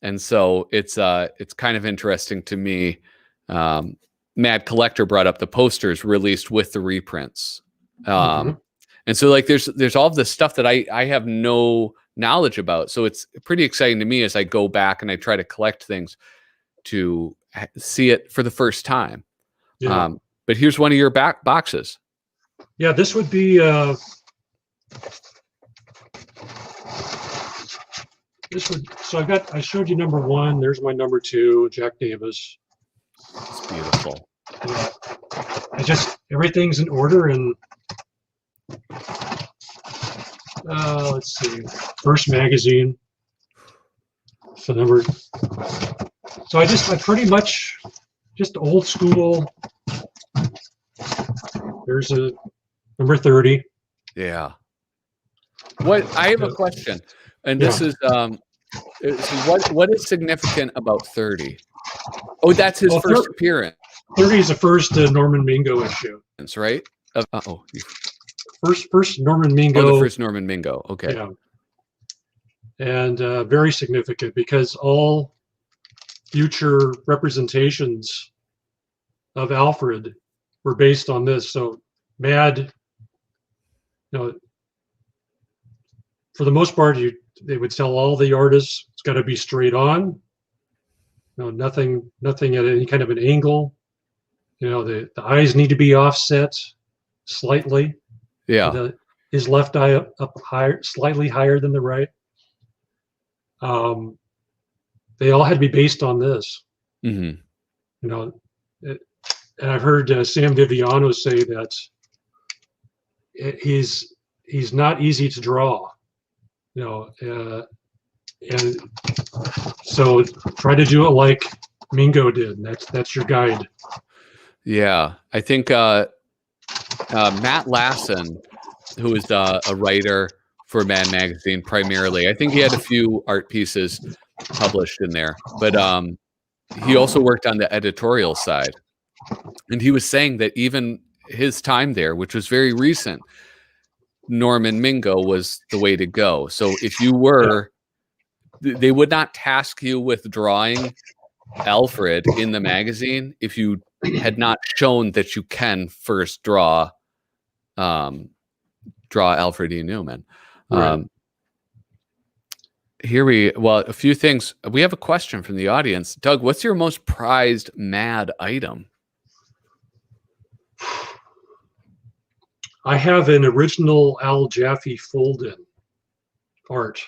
and so it's kind of interesting to me. Mad Collector brought up the posters released with the reprints. And so like there's all this stuff that I have no knowledge about. So it's pretty exciting to me as I go back and I try to collect things to see it for the first time. Yeah. But here's one of your back boxes. Yeah, this would be so I showed you number 1. There's my number 2, Jack Davis. It's beautiful. Yeah. Everything's in order, and let's see, first magazine. So I pretty much just old school. There's a number 30. Yeah. I have a question, and this is what is significant about 30? Oh, that's his first appearance. 30 is the first Norman Mingo issue. That's right. First Norman Mingo. Oh, the first Norman Mingo. Okay. Yeah. And very significant because all future representations of Alfred were based on this. So Mad, for the most part, they would tell all the artists it's got to be straight on. Nothing at any kind of an angle. The eyes need to be offset slightly. Yeah. His left eye up higher, slightly higher than the right. They all had to be based on this. Mm-hmm. And I've heard Sam Viviano say that he's not easy to draw. And so try to do it like Mingo did. That's your guide. Yeah, I think Matt Lassen, who is a writer for Mad Magazine primarily, I think he had a few art pieces published in there, but he also worked on the editorial side. And he was saying that even his time there, which was very recent, Norman Mingo was the way to go. So if you were, they would not task you with drawing Alfred in the magazine if you had not shown that you can first draw Alfred E. Newman. Right. A few things. We have a question from the audience. Doug, what's your most prized Mad item? I have an original Al Jaffe fold-in art.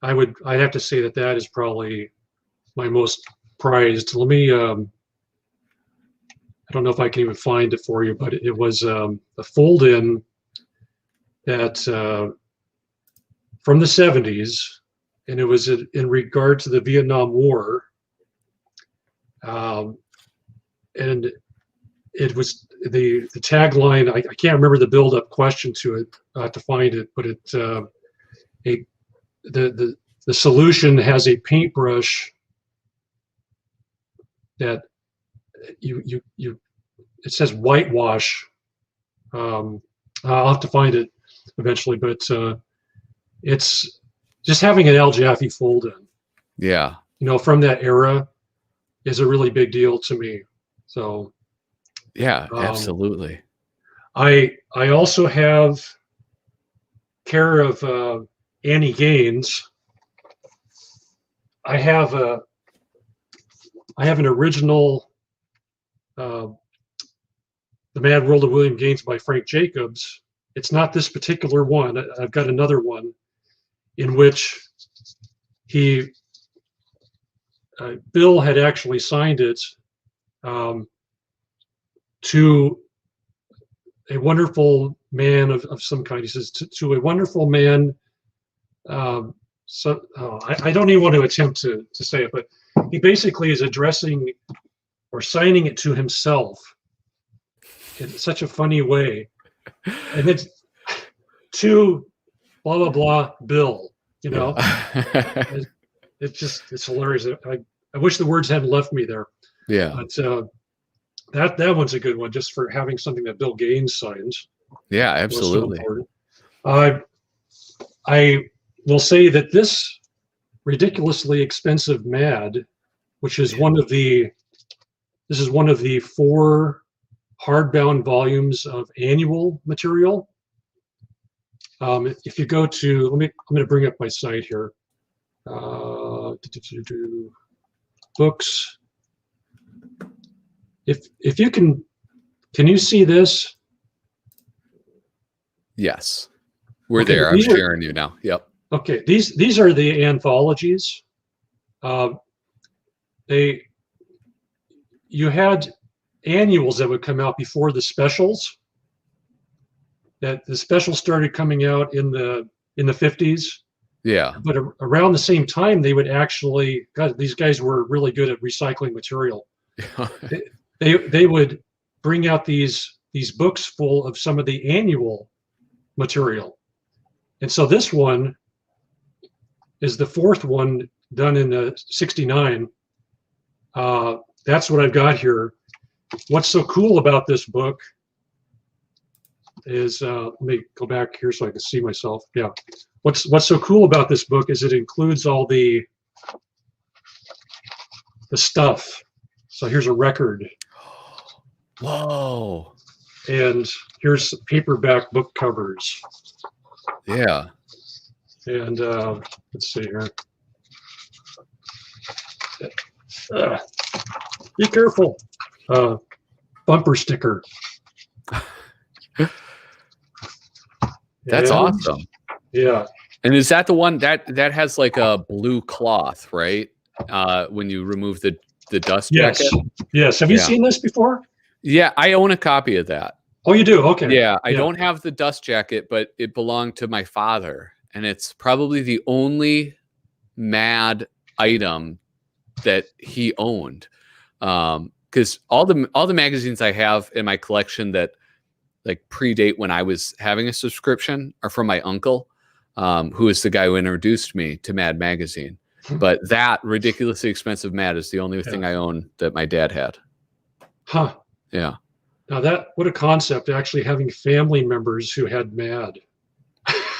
I'd have to say that is probably my most prized. Let me, I don't know if I can even find it for you, but it was a fold-in that from the 70s, and it was in regard to the Vietnam War. And it was the tagline. I can't remember the build-up question to it to find it, but the solution has a paintbrush that it says whitewash. I'll have to find it eventually, but it's just having an Al Jaffe fold-in. Yeah, from that era is a really big deal to me. So. Yeah, absolutely. I also have care of Annie Gaines. I have an original The Mad World of William Gaines by Frank Jacobs. It's not this particular one. I've got another one in which Bill had actually signed it to a wonderful man of some kind. He says, to a wonderful man. I don't even want to attempt to say it, but he basically is addressing or signing it to himself in such a funny way. And it's to blah, blah, blah, Bill, It's hilarious. I wish the words hadn't left me there. Yeah. But that one's a good one, just for having something that Bill Gaines signs. Yeah, absolutely. I will say that this ridiculously expensive Mad, which is one of the 4 hardbound volumes of annual material. If you go to, I'm going to bring up my site here. Books. If you can you see this? Yes, we're there. I'm sharing you now. Yep. Okay, these are the anthologies. You had annuals that would come out before the specials. That the specials started coming out in the 50s. Yeah. But around the same time, they would actually, God, these guys were really good at recycling material. They would bring out these books full of some of the annual material. And so this one is the 4th one done in 69. That's what I've got here. What's so cool about this book is, let me go back here so I can see myself. Yeah. What's so cool about this book is it includes all the stuff. So here's a record. Whoa. And here's paperback book covers. Yeah. And let's see here. Be careful. Bumper sticker. That's And, awesome. Yeah. And is that the one that has like a blue cloth, right? When you remove the dust Yes. jacket. Yes. Have you seen this before? Yeah, I own a copy of that. Oh, you do? Okay. Yeah, I don't have the dust jacket, but it belonged to my father, and it's probably the only Mad item that he owned. Because all the magazines I have in my collection that like predate when I was having a subscription are from my uncle, who is the guy who introduced me to Mad magazine. But that ridiculously expensive Mad is the only thing I own that my dad had. Huh. Yeah. Now what a concept, actually having family members who had Mad.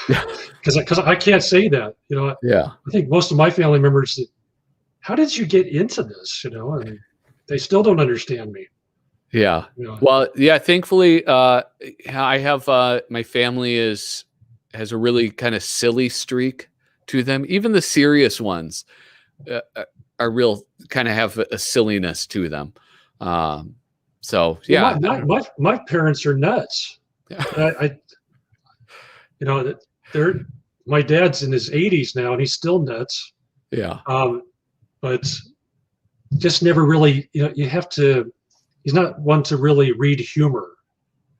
Because I can't say that, Yeah. I think most of my family members, how did you get into this, and they still don't understand me. Yeah. Well, yeah, thankfully, I have, my family has a really kind of silly streak to them. Even the serious ones are real, kind of have a silliness to them. So yeah, my parents are nuts. My dad's in his 80s now, and he's still nuts. Yeah. But just never really, you have to. He's not one to really read humor.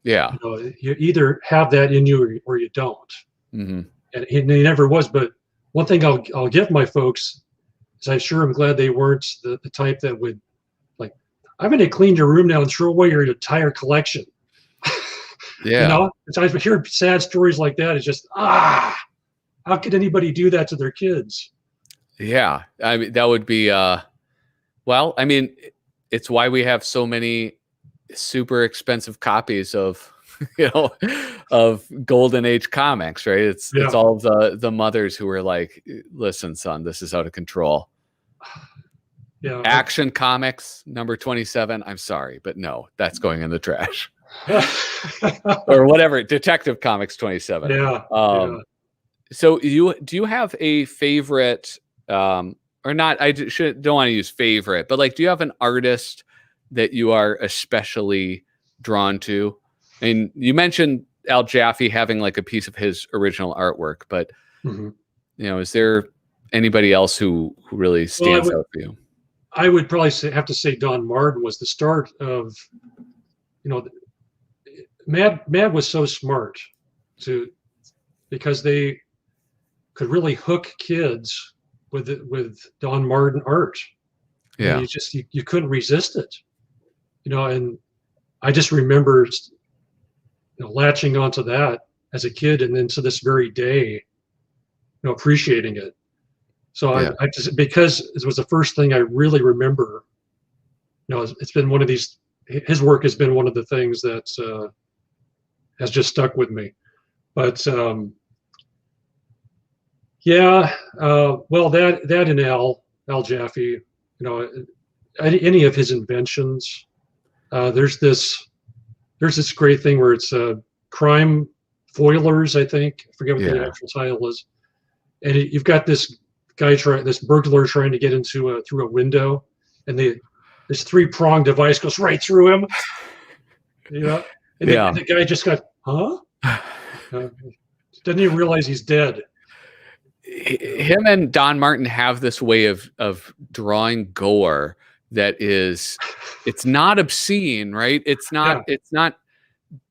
Yeah. You either have that in you or you don't. Mm-hmm. And he never was. But one thing I'll give my folks is I sure am glad they weren't the type that would like, I'm going to clean your room now and throw away your entire collection. Yeah. Sometimes we hear sad stories like that. It's just, how could anybody do that to their kids? Yeah. I mean, that would be, well, I mean, it's why we have so many super expensive copies of, of Golden Age comics, right? It's all the mothers who are like, listen, son, this is out of control. Yeah. Action Comics number 27. I'm sorry, but no, that's going in the trash. Or whatever. Detective Comics 27. Yeah. So do you have a favorite, or not? Don't want to use favorite, but like, do you have an artist that you are especially drawn to? And you mentioned Al Jaffe having like a piece of his original artwork, but is there anybody else who really stands out for you? I would probably have to say Don Martin was the start of, Mad was so smart because they could really hook kids with Don Martin art. Yeah. And you couldn't resist it, and I just remember, latching onto that as a kid, and then to this very day, appreciating it. So I just, because it was the first thing I really remember, it's been one of these, his work has been one of the things that has just stuck with me. But well, that and Al Jaffe, any of his inventions. There's this great thing where it's crime foilers, I think. I forget what the actual title is. And you've got this guy this burglar trying to get into through a window, and this 3-pronged device goes right through him. And the guy just got, doesn't even realize he's dead. Him and Don Martin have this way of drawing gore that is, it's not obscene, right? It's not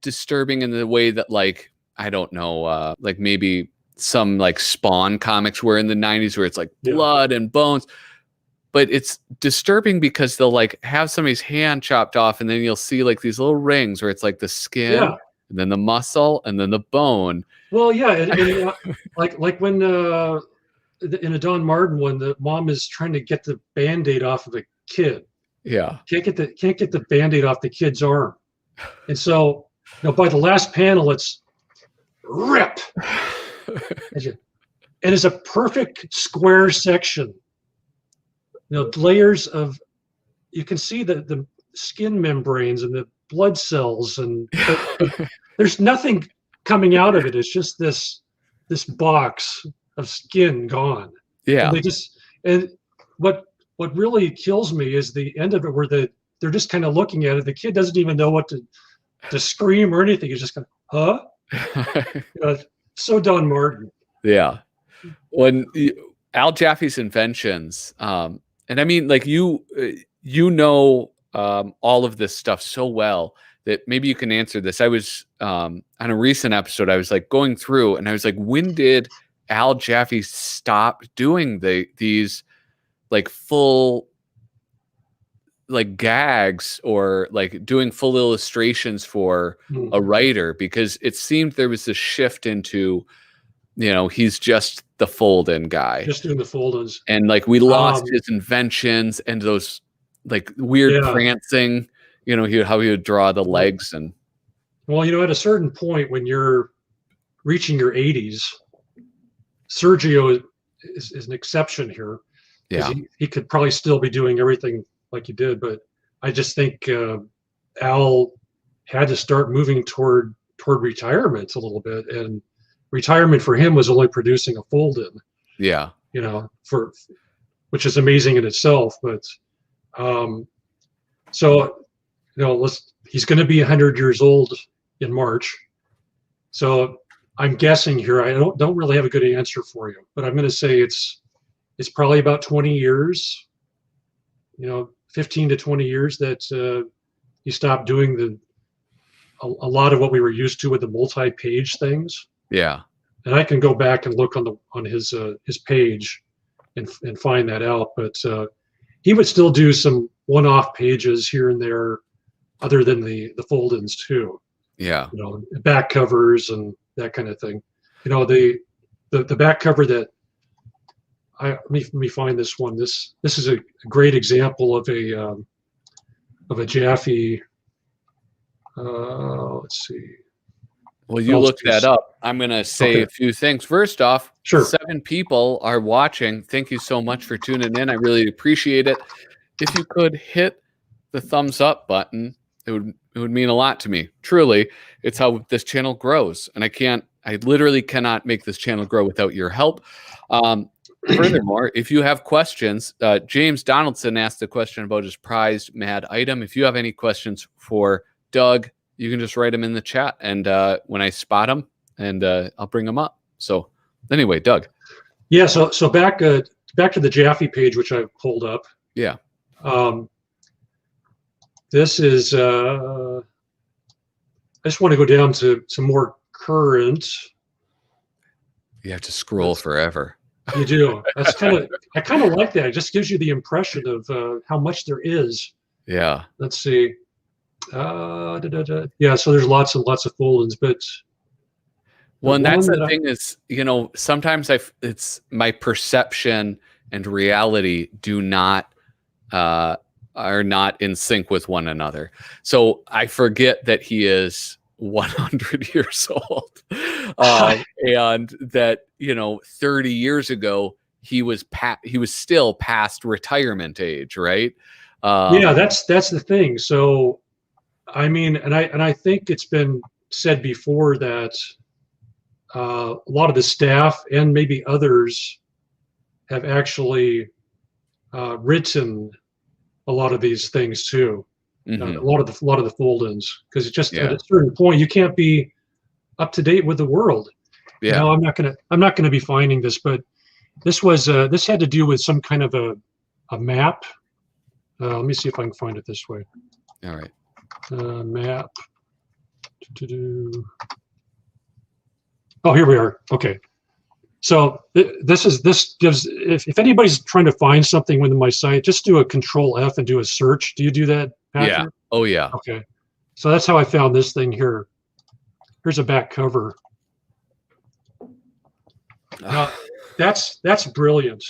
disturbing in the way that, like, I don't know, like maybe some like Spawn comics were in the 90s, where it's like blood and bones, but it's disturbing because they'll like have somebody's hand chopped off, and then you'll see like these little rings where it's like the skin and then the muscle and then the bone. Well, and like when in a Don Martin one, the mom is trying to get the Band-Aid off of a kid. Yeah. Can't get the Band-Aid off the kid's arm. And so, by the last panel, it's rip. And it's a perfect square section. Layers of, you can see the skin membranes and the blood cells, and there's nothing coming out of it. It's just this box of skin gone. Yeah. And they just, and what really kills me is the end of it where they're just kind of looking at it. The kid doesn't even know what to scream or anything. He's just kind of, huh? So Don Martin. Yeah. When Al Jaffe's inventions, and I mean, like you know, all of this stuff so well that maybe you can answer this. I was on a recent episode, I was like going through and I was like, when did Al Jaffe stop doing these like full like gags or like doing full illustrations for a writer? Because it seemed there was this shift into, you know, he's just the fold-in guy. Just doing the fold-ins. And like we lost his inventions and those like weird prancing, you know, how he would draw the legs. And well, you know, at a certain point when you're reaching your 80s, Sergio is an exception here. Yeah. He could probably still be doing everything like he did, but I just think Al had to start moving toward retirement a little bit, and retirement for him was only producing a fold-in. Yeah. You know, which is amazing in itself. But so, you know, he's going to be 100 years old in March. So I'm guessing here, I don't really have a good answer for you, but I'm going to say it's probably about 20 years, you know, 15 to 20 years that he stopped doing a lot of what we were used to with the multi-page things. Yeah. And I can go back and look on his page and find that out. But he would still do some one-off pages here and there, other than the fold-ins too. Yeah. You know, back covers and that kind of thing. You know, the back cover that let me find this one. This is a great example of a Jaffe. Let's see. Well, you look that up. I'm going to say a few things. First off, sure. 7 people are watching. Thank you so much for tuning in. I really appreciate it. If you could hit the thumbs up button, it would mean a lot to me. Truly, it's how this channel grows. And I literally cannot make this channel grow without your help. Furthermore, if you have questions, James Donaldson asked a question about his prized mad item. If you have any questions for Doug, you can just write them in the chat, and when I spot them, and I'll bring them up. So anyway, Doug. Yeah. So back to the Jaffe page, which I've pulled up. Yeah. This is. I just want to go down to some more current. You have to scroll forever. You do. I kind of like that. It just gives you the impression of how much there is. Yeah. Let's see. Yeah, so there's lots and lots of fold-ins, but well, and that's the thing is, you know, sometimes it's my perception and reality are not in sync with one another. So I forget that he is 100 years old, and that, you know, 30 years ago he was still past retirement age, right? Yeah, that's the thing. So I mean, and I think it's been said before that a lot of the staff and maybe others have actually written a lot of these things too. A lot of the fold-ins, because it's just at a certain point you can't be up to date with the world. Yeah. You know, I'm not gonna be finding this, but this had to do with some kind of a map. Let me see if I can find it this way. All right. Map. Oh, here we are. Okay. So this gives, if anybody's trying to find something within my site, just do a Control F and do a search. Do you do that, Patrick? Yeah. Oh, yeah. Okay. So that's how I found this thing here. Here's a back cover. That's brilliant.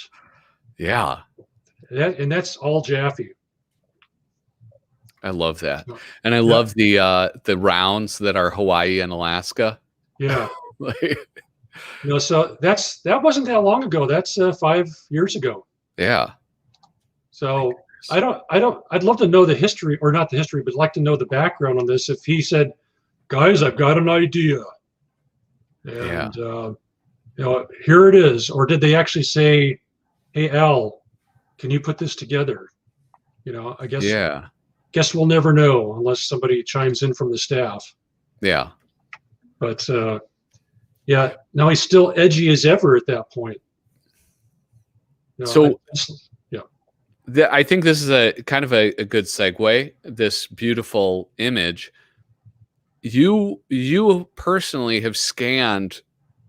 Yeah. And that's all Jaffe. I love that. And I love the rounds that are Hawaii and Alaska. Yeah. You know, so that wasn't that long ago. That's 5 years ago. Yeah. So I'd love to know the history, or not the history, but like to know the background on this. If he said, guys, I've got an idea. And here it is. Or did they actually say, hey, Al, can you put this together? I guess we'll never know unless somebody chimes in from the staff. Yeah. But yeah, now he's still edgy as ever at that point. So yeah, I think this is a kind of a good segue. This beautiful image. You personally have scanned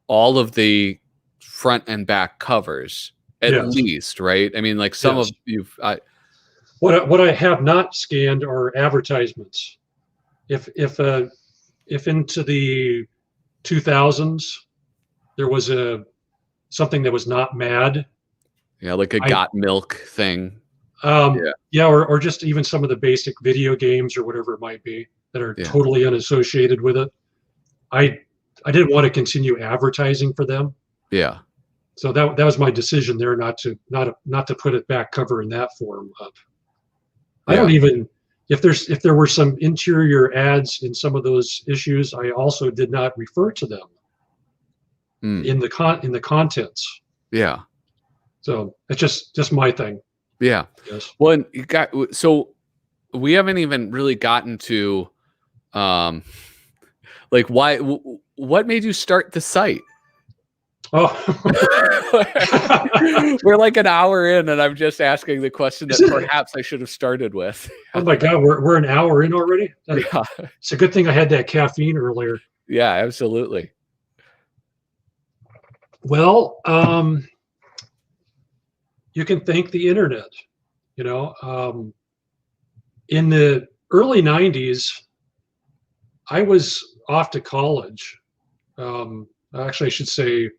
all of the front and back covers at yes. least, right? I mean, like some Yes. of you've. What I have not scanned are advertisements. If into the 2000s there was something that was not Mad. Yeah, like a got milk thing. Yeah, or just even some of the basic video games or whatever it might be that are totally unassociated with it. I didn't want to continue advertising for them. Yeah. So that was my decision there, not to put it back cover in that form up. I don't even, if there were some interior ads in some of those issues, I also did not refer to them in the contents. Yeah. So it's just my thing. Yeah. Yes. Well, so we haven't even really gotten to, like what made you start the site? Oh, we're like an hour in, and I'm just asking the question that perhaps I should have started with. Oh my God, we're an hour in already. Yeah. It's a good thing I had that caffeine earlier. Yeah, absolutely. Well, you can thank the internet. In the early 90s, I was off to college. Actually, I should say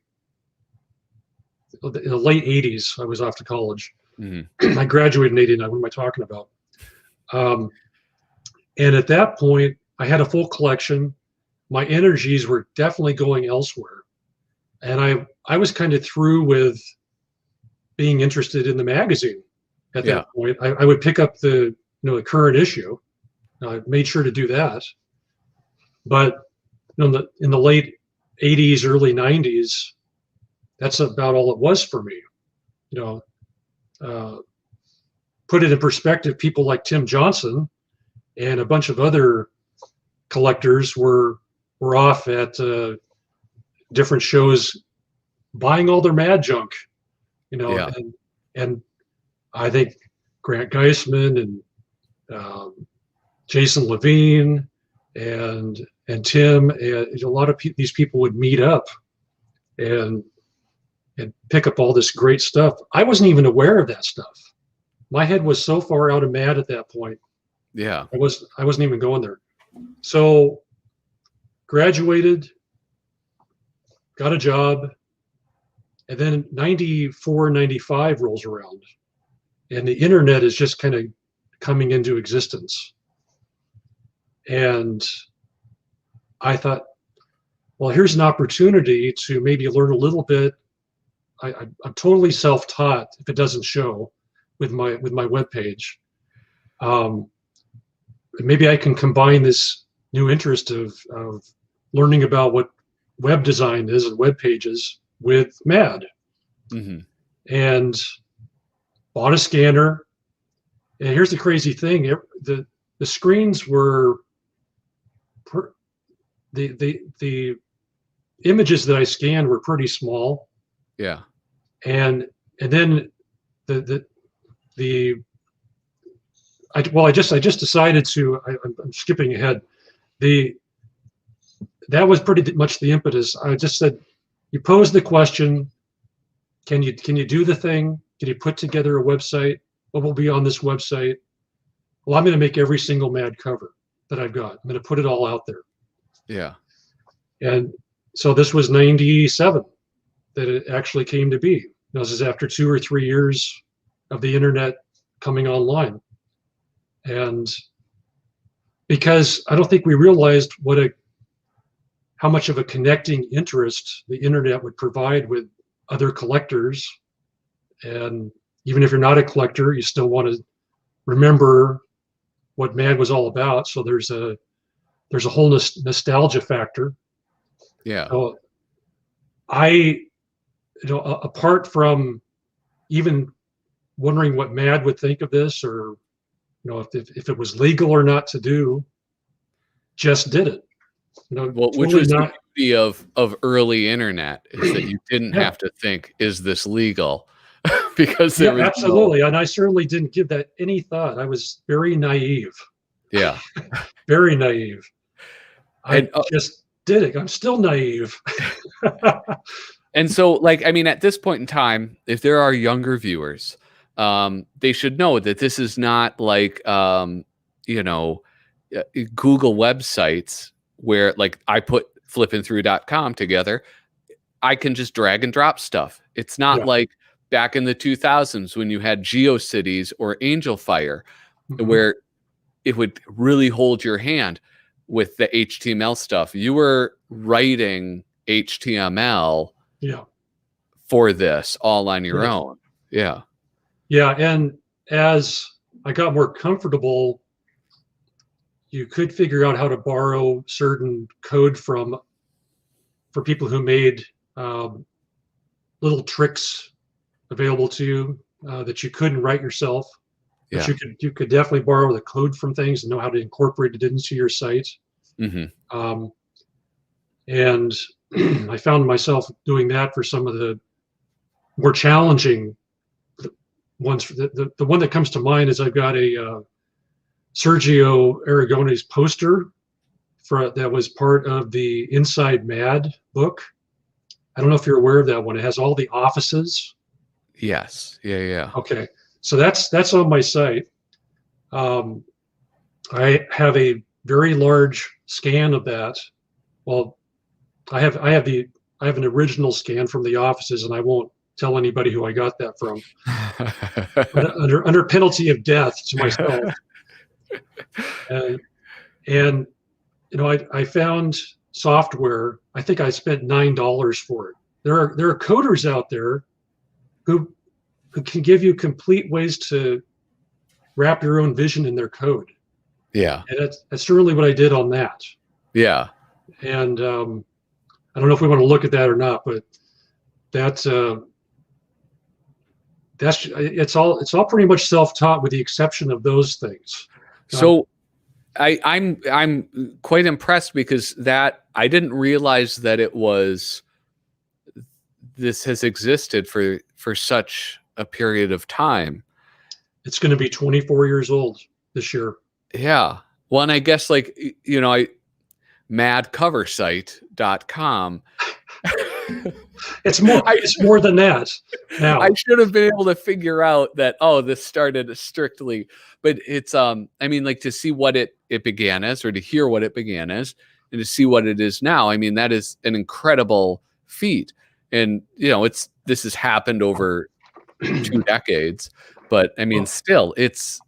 in the late 80s, I was off to college. I graduated in 89. What am I talking about? And at that point, I had a full collection. My energies were definitely going elsewhere. And I was kind of through with being interested in the magazine at that point. I would pick up the current issue. I made sure to do that. But in the late 80s, early 90s, that's about all it was for me. Put it in perspective, people like Tim Johnson and a bunch of other collectors were off at different shows buying all their Mad junk, and I think Grant Geisman and Jason Levine and Tim and a lot of these people would meet up and pick up all this great stuff. I wasn't even aware of that stuff. My head was so far out of Mad at that point. Yeah, I wasn't even going there. So graduated, got a job, and then 94, 95 rolls around, and the internet is just kind of coming into existence. And I thought, well, here's an opportunity to maybe learn a little bit. I'm totally self-taught if it doesn't show with my webpage. Maybe I can combine this new interest of learning about what web design is and web pages with Mad. And bought a scanner. And here's the crazy thing: the screens were the images that I scanned were pretty small. Yeah. And then I just decided to. I'm skipping ahead. That was pretty much the impetus. I just said, you pose the question, can you do the thing? Can you put together a website? What will be on this website? Well, I'm going to make every single Mad cover that I've got. I'm going to put it all out there. Yeah. And so this was 97 that it actually came to be. This is after 2 or 3 years of the internet coming online. And because I don't think we realized how much of a connecting interest the internet would provide with other collectors. And even if you're not a collector, you still want to remember what Mad was all about. So there's a whole nostalgia factor. Yeah. So I apart from even wondering what Mad would think of this, or if it was legal or not to do, just did it. Well, which totally was the not. beauty of early internet, is that you didn't Yeah, have to think, is this legal? Because yeah, there was absolutely. And I certainly didn't give that any thought. I was very naive, yeah. very naive. I And just did it. I'm still naive. and so, like, I mean, at this point in time, if there are younger viewers, they should know that this is not like you know, Google websites where, like, I put flippinthrough.com together. I can just drag and drop stuff. It's not Yeah. like back in the 2000s when you had GeoCities or Angel Fire, Mhm. where it would really hold your hand with the HTML stuff. You were writing HTML Yeah. for this all on your Right. own. Yeah. Yeah. And as I got more comfortable, you could figure out how to borrow certain code for people who made um, little tricks available to you that you couldn't write yourself, but Yeah. you could definitely borrow the code from things and know how to incorporate it into your site. Hmm. Um, and I found myself doing that for some of the more challenging ones. The one that comes to mind is I've got a Sergio Aragone's poster that was part of the Inside Mad book. I don't know if you're aware of that one. It has all the offices. Yes. Yeah. Yeah. Okay, so that's on my site. Um, I have a very large scan of that. Well, I have an original scan from the offices, and I won't tell anybody who I got that from, under penalty of death to myself. And I found software. I think I spent $9 for it. There are coders out there who can give you complete ways to wrap your own vision in their code. Yeah. And that's certainly what I did on that. Yeah. And I don't know if we want to look at that or not, but that's it's all pretty much self-taught with the exception of those things. So I'm quite impressed, because that I didn't realize that this has existed for such a period of time. It's going to be 24 years old this year. Yeah. Well, and I guess, like, madcoversite.com. It's more than that now. I should have been able to figure out that, oh, this started strictly, but it's I mean, like, to see what it began as, or to hear what it began as, and to see what it is now. I mean, that is an incredible feat. And this has happened over 2 decades, but I mean, still, it's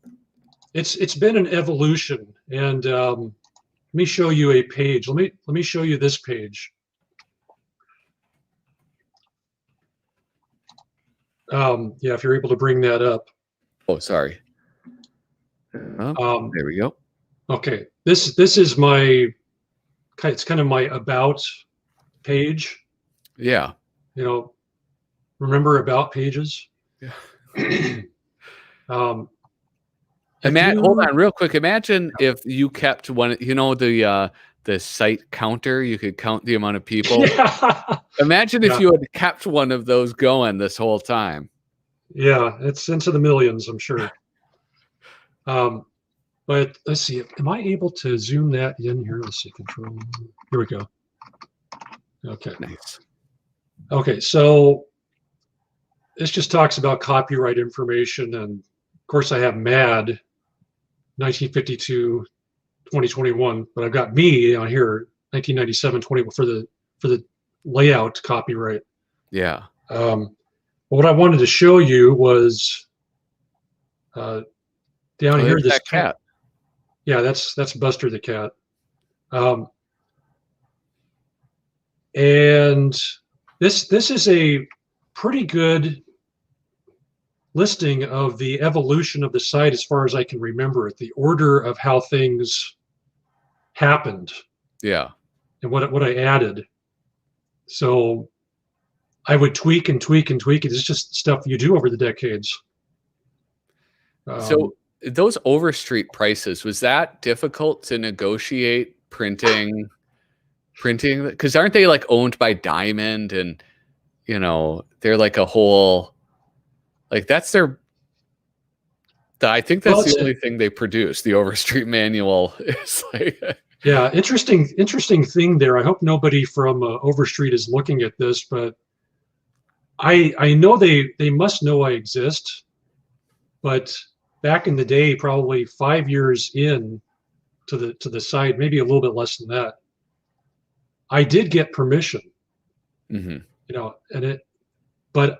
been an evolution. And let me show you a page. Let me show you this page. Yeah, if you're able to bring that up. oh, sorry. Oh, there we go. Okay, this is my, it's kind of my about page. Yeah. Remember about pages? Yeah. Hold on real quick. Imagine if you kept one, the site counter, you could count the amount of people. Yeah. Imagine if you had kept one of those going this whole time. Yeah, it's into the millions, I'm sure. But let's see, am I able to zoom that in here? Let's see, control. Here we go. Okay. Nice. Okay, so this just talks about copyright information, and of course I have MAD 1952 2021, but I've got me on here 1997 20 for the layout copyright. Yeah. What I wanted to show you was down here, this cat. Yeah, that's Buster the cat. And this is a pretty good listing of the evolution of the site as far as I can remember it, the order of how things happened. Yeah. And what I added. So I would tweak and tweak and tweak it. It's just stuff you do over the decades. So those overstreet prices, was that difficult to negotiate printing? Because aren't they like owned by Diamond, and they're like a whole, like that's their. I think that's the only thing they produce. The Overstreet Manual is like. Yeah, interesting thing there. I hope nobody from Overstreet is looking at this, but I know they must know I exist, but back in the day, probably 5 years in to the site, maybe a little bit less than that, I did get permission. But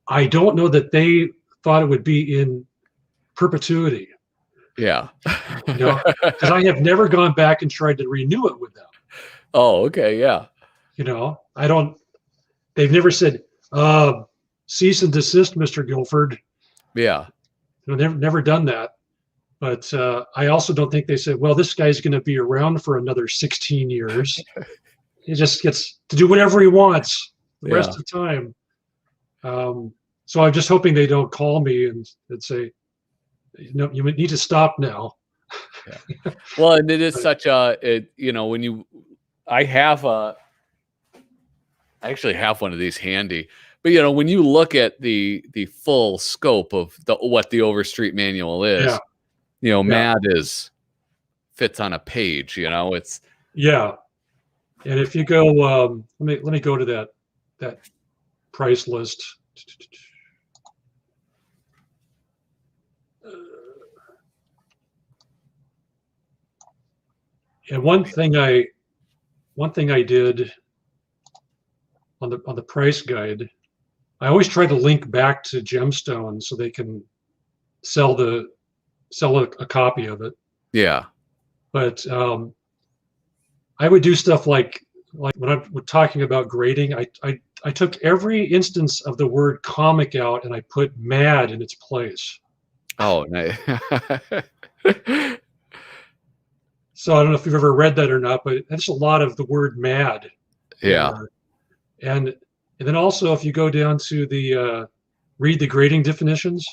I don't know that they thought it would be in perpetuity. Yeah. Because I have never gone back and tried to renew it with them. Oh, okay. Yeah. They've never said, cease and desist, Mr. Gilford. Yeah. Never done that. But I also don't think they said, well, this guy's going to be around for another 16 years. He just gets to do whatever he wants the rest of the time. So I'm just hoping they don't call me and say, you need to stop now. Yeah. Well, and it is such I actually have one of these handy, but when you look at the full scope of what the Overstreet Manual is, Mad fits on a page. It's and if you go, let me go to that price list. And one thing I did on the price guide, I always try to link back to Gemstone so they can sell a copy of it. Yeah. But I would do stuff like when I'm talking about grading, I took every instance of the word comic out and I put mad in its place. Oh, nice. So I don't know if you've ever read that or not, but that's a lot of the word mad. Yeah. And then also if you go down to the read the grading definitions,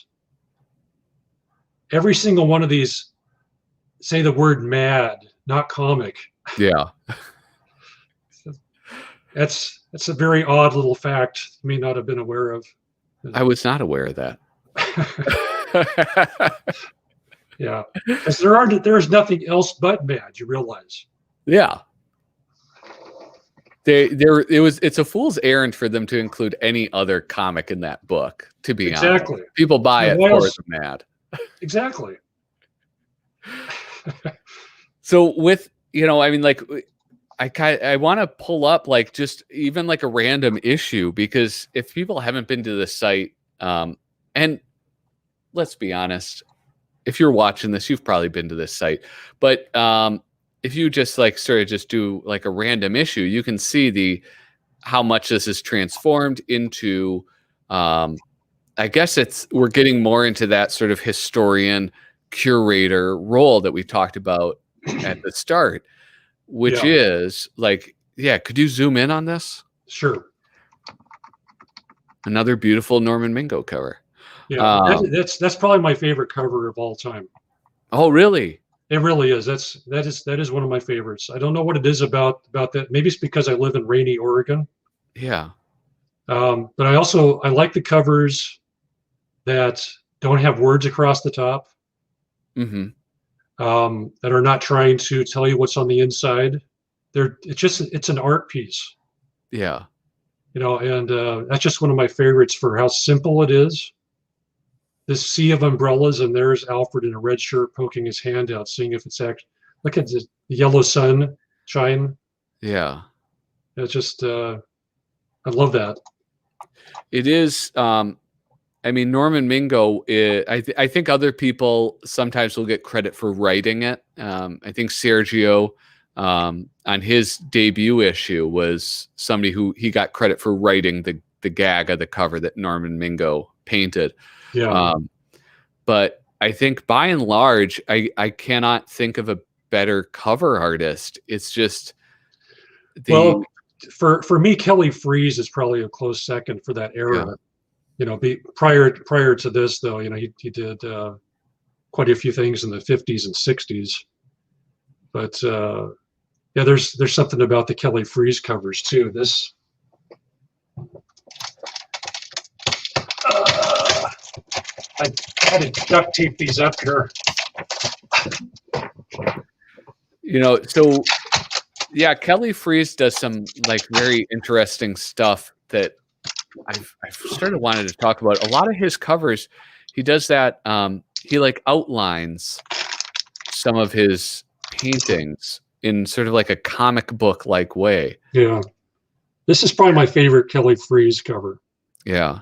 every single one of these say the word mad, not comic. Yeah. That's a very odd little fact you may not have been aware of. I was not aware of that. Yeah, because there's nothing else but mad. You realize? Yeah. It's a fool's errand for them to include any other comic in that book. To be honest, people buy it for the mad. Exactly. So with I want to pull up like just even like a random issue, because if people haven't been to the site, and let's be honest, if you're watching this, you've probably been to this site, but if you just like sort of just do like a random issue, you can see how much this is transformed into, I guess we're getting more into that sort of historian curator role that we talked about at the start, which is like, could you zoom in on this? Sure. Another beautiful Norman Mingo cover. Yeah, that's probably my favorite cover of all time. Oh, really? It really is. That is one of my favorites. I don't know what it is about that. Maybe it's because I live in rainy Oregon. Yeah. But I like the covers that don't have words across the top. Mm-hmm. That are not trying to tell you what's on the inside. It's an art piece. Yeah. And that's just one of my favorites for how simple it is. This sea of umbrellas, and there's Alfred in a red shirt poking his hand out, seeing if it's actually. Look at the yellow sun shine. Yeah. It's just, I love that. It is. Norman Mingo, I think other people sometimes will get credit for writing it. I think Sergio, on his debut issue, was somebody who he got credit for writing the gag of the cover that Norman Mingo painted. Yeah. But I think by and large, I cannot think of a better cover artist. It's just for me, Kelly Freas is probably a close second for that era. Yeah. You know, prior to this though, you know, he did quite a few things in the 50s and 60s. But yeah, there's something about the Kelly Freas covers too. This I had to duct tape these up here. You know, so yeah, Kelly Freas does some like very interesting stuff that I've started wanting to talk about. A lot of his covers, he does that. He like outlines some of his paintings in sort of like a comic book like way. Yeah, this is probably my favorite Kelly Freas cover. Yeah.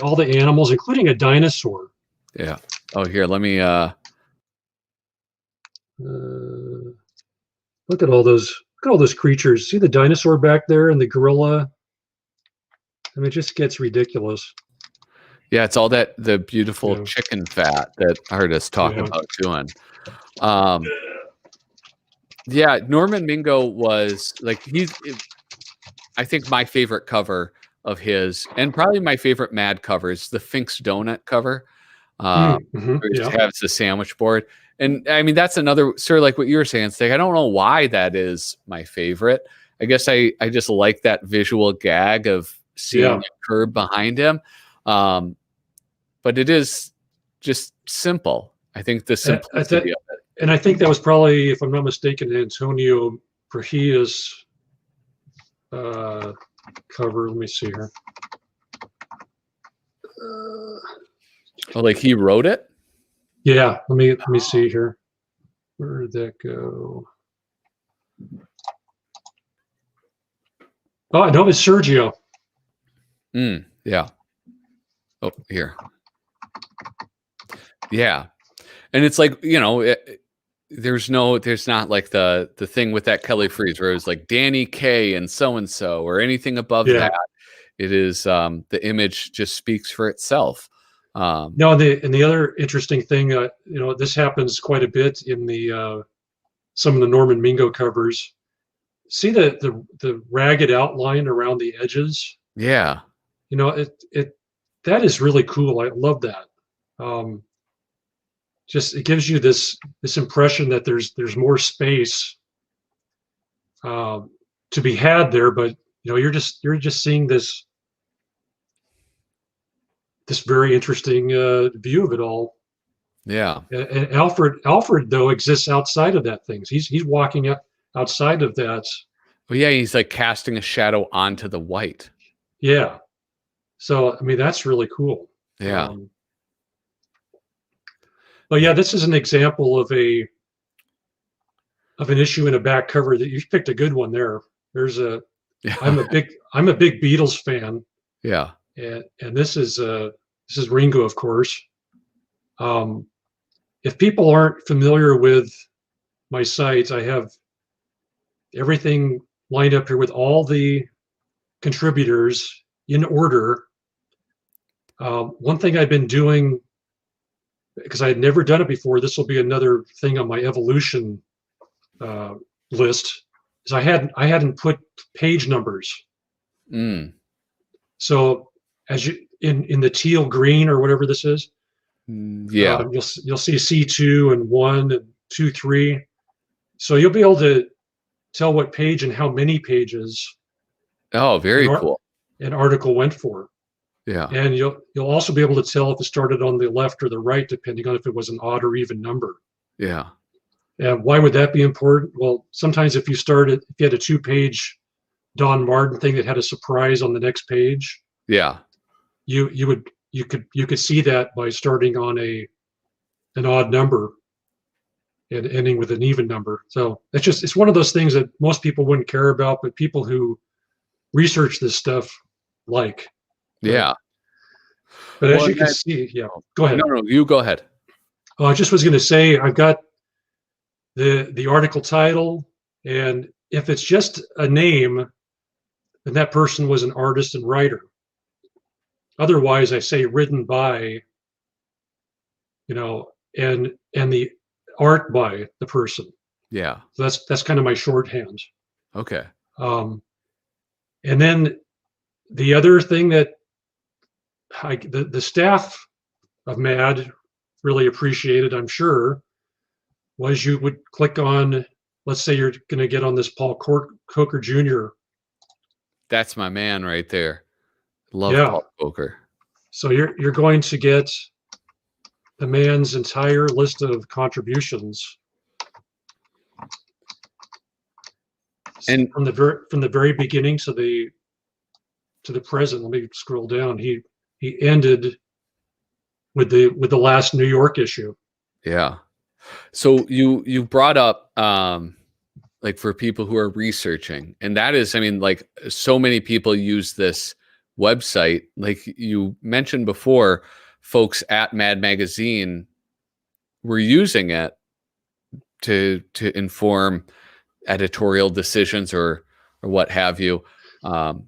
All the animals, including a dinosaur. Yeah. Oh, here, let me look at all those creatures. See the dinosaur back there and the gorilla? I mean, it just gets ridiculous. yeah, it's all the beautiful Yeah. chicken fat that artists talk Yeah. about doing. Yeah, Norman Mingo was like I think my favorite cover of his, and probably my favorite Mad cover, is the Fink's Donut cover. Where he just has the sandwich board. And I mean, that's another sort of like what you were saying, Stig. I don't know why that is my favorite. I guess I just like that visual gag of seeing a curb behind him. But it is just simple. I think the simplicity of it. And I think that was probably, if I'm not mistaken, Antonio Perhia's cover. Let me see here. Oh, like he wrote it? Yeah, let me see here. Where did that go? Oh, no, it's Sergio. Yeah. Oh, here. Yeah. And it's like, you know, there's not like the thing with that Kelly Freas where it was like Danny K and so or anything above that. It is the image just speaks for itself. No, the other interesting thing, you know, this happens quite a bit in the some of the Norman Mingo covers. See the ragged outline around the edges? Yeah. You know, that is really cool. I love that. Just it gives you this impression that there's more space to be had there, but you know, you're just seeing this very interesting view of it all. Yeah. And Alfred though exists outside of that thing. He's walking outside of that. Well, yeah, he's like casting a shadow onto the white. Yeah. So I mean, that's really cool. Yeah. But yeah, this is an example of an issue in a back cover that you picked a good one there. I'm a big Beatles fan. Yeah. And this is Ringo, of course. If people aren't familiar with my site, I have everything lined up here with all the contributors in order. One thing I've been doing, because I had never done it before, this will be another thing on my evolution list, is I hadn't put page numbers. So as you in the teal green or whatever this is, you'll see C2 and 1 and 2, 3. So you'll be able to tell what page and how many pages. Oh, very cool. An article went for. Yeah. And you'll also be able to tell if it started on the left or the right, depending on if it was an odd or even number. Yeah. And why would that be important? Well, sometimes if you had a 2-page Don Martin thing that had a surprise on the next page. Yeah. You could see that by starting on an odd number and ending with an even number. So it's one of those things that most people wouldn't care about, but people who research this stuff like. Yeah. But as you can see, yeah, go ahead. No, you go ahead. I just was going to say, I've got the article title, and if it's just a name, then that person was an artist and writer. Otherwise, I say written by, you know, and the art by the person. Yeah. So that's kind of my shorthand. Okay. And then the other thing that the staff of MAD really appreciated, I'm sure, was you would click on, let's say you're going to get on this Paul Coker Jr. That's my man right there. Love Yeah. Paul Coker. So you're going to get the man's entire list of contributions, And from the very beginning to the present. Let me scroll down. He ended with the last New York issue. yeah. So you brought up like for people who are researching, and that is, I mean, like so many people use this website. Like you mentioned before, folks at Mad Magazine were using it to inform editorial decisions or what have you. Well,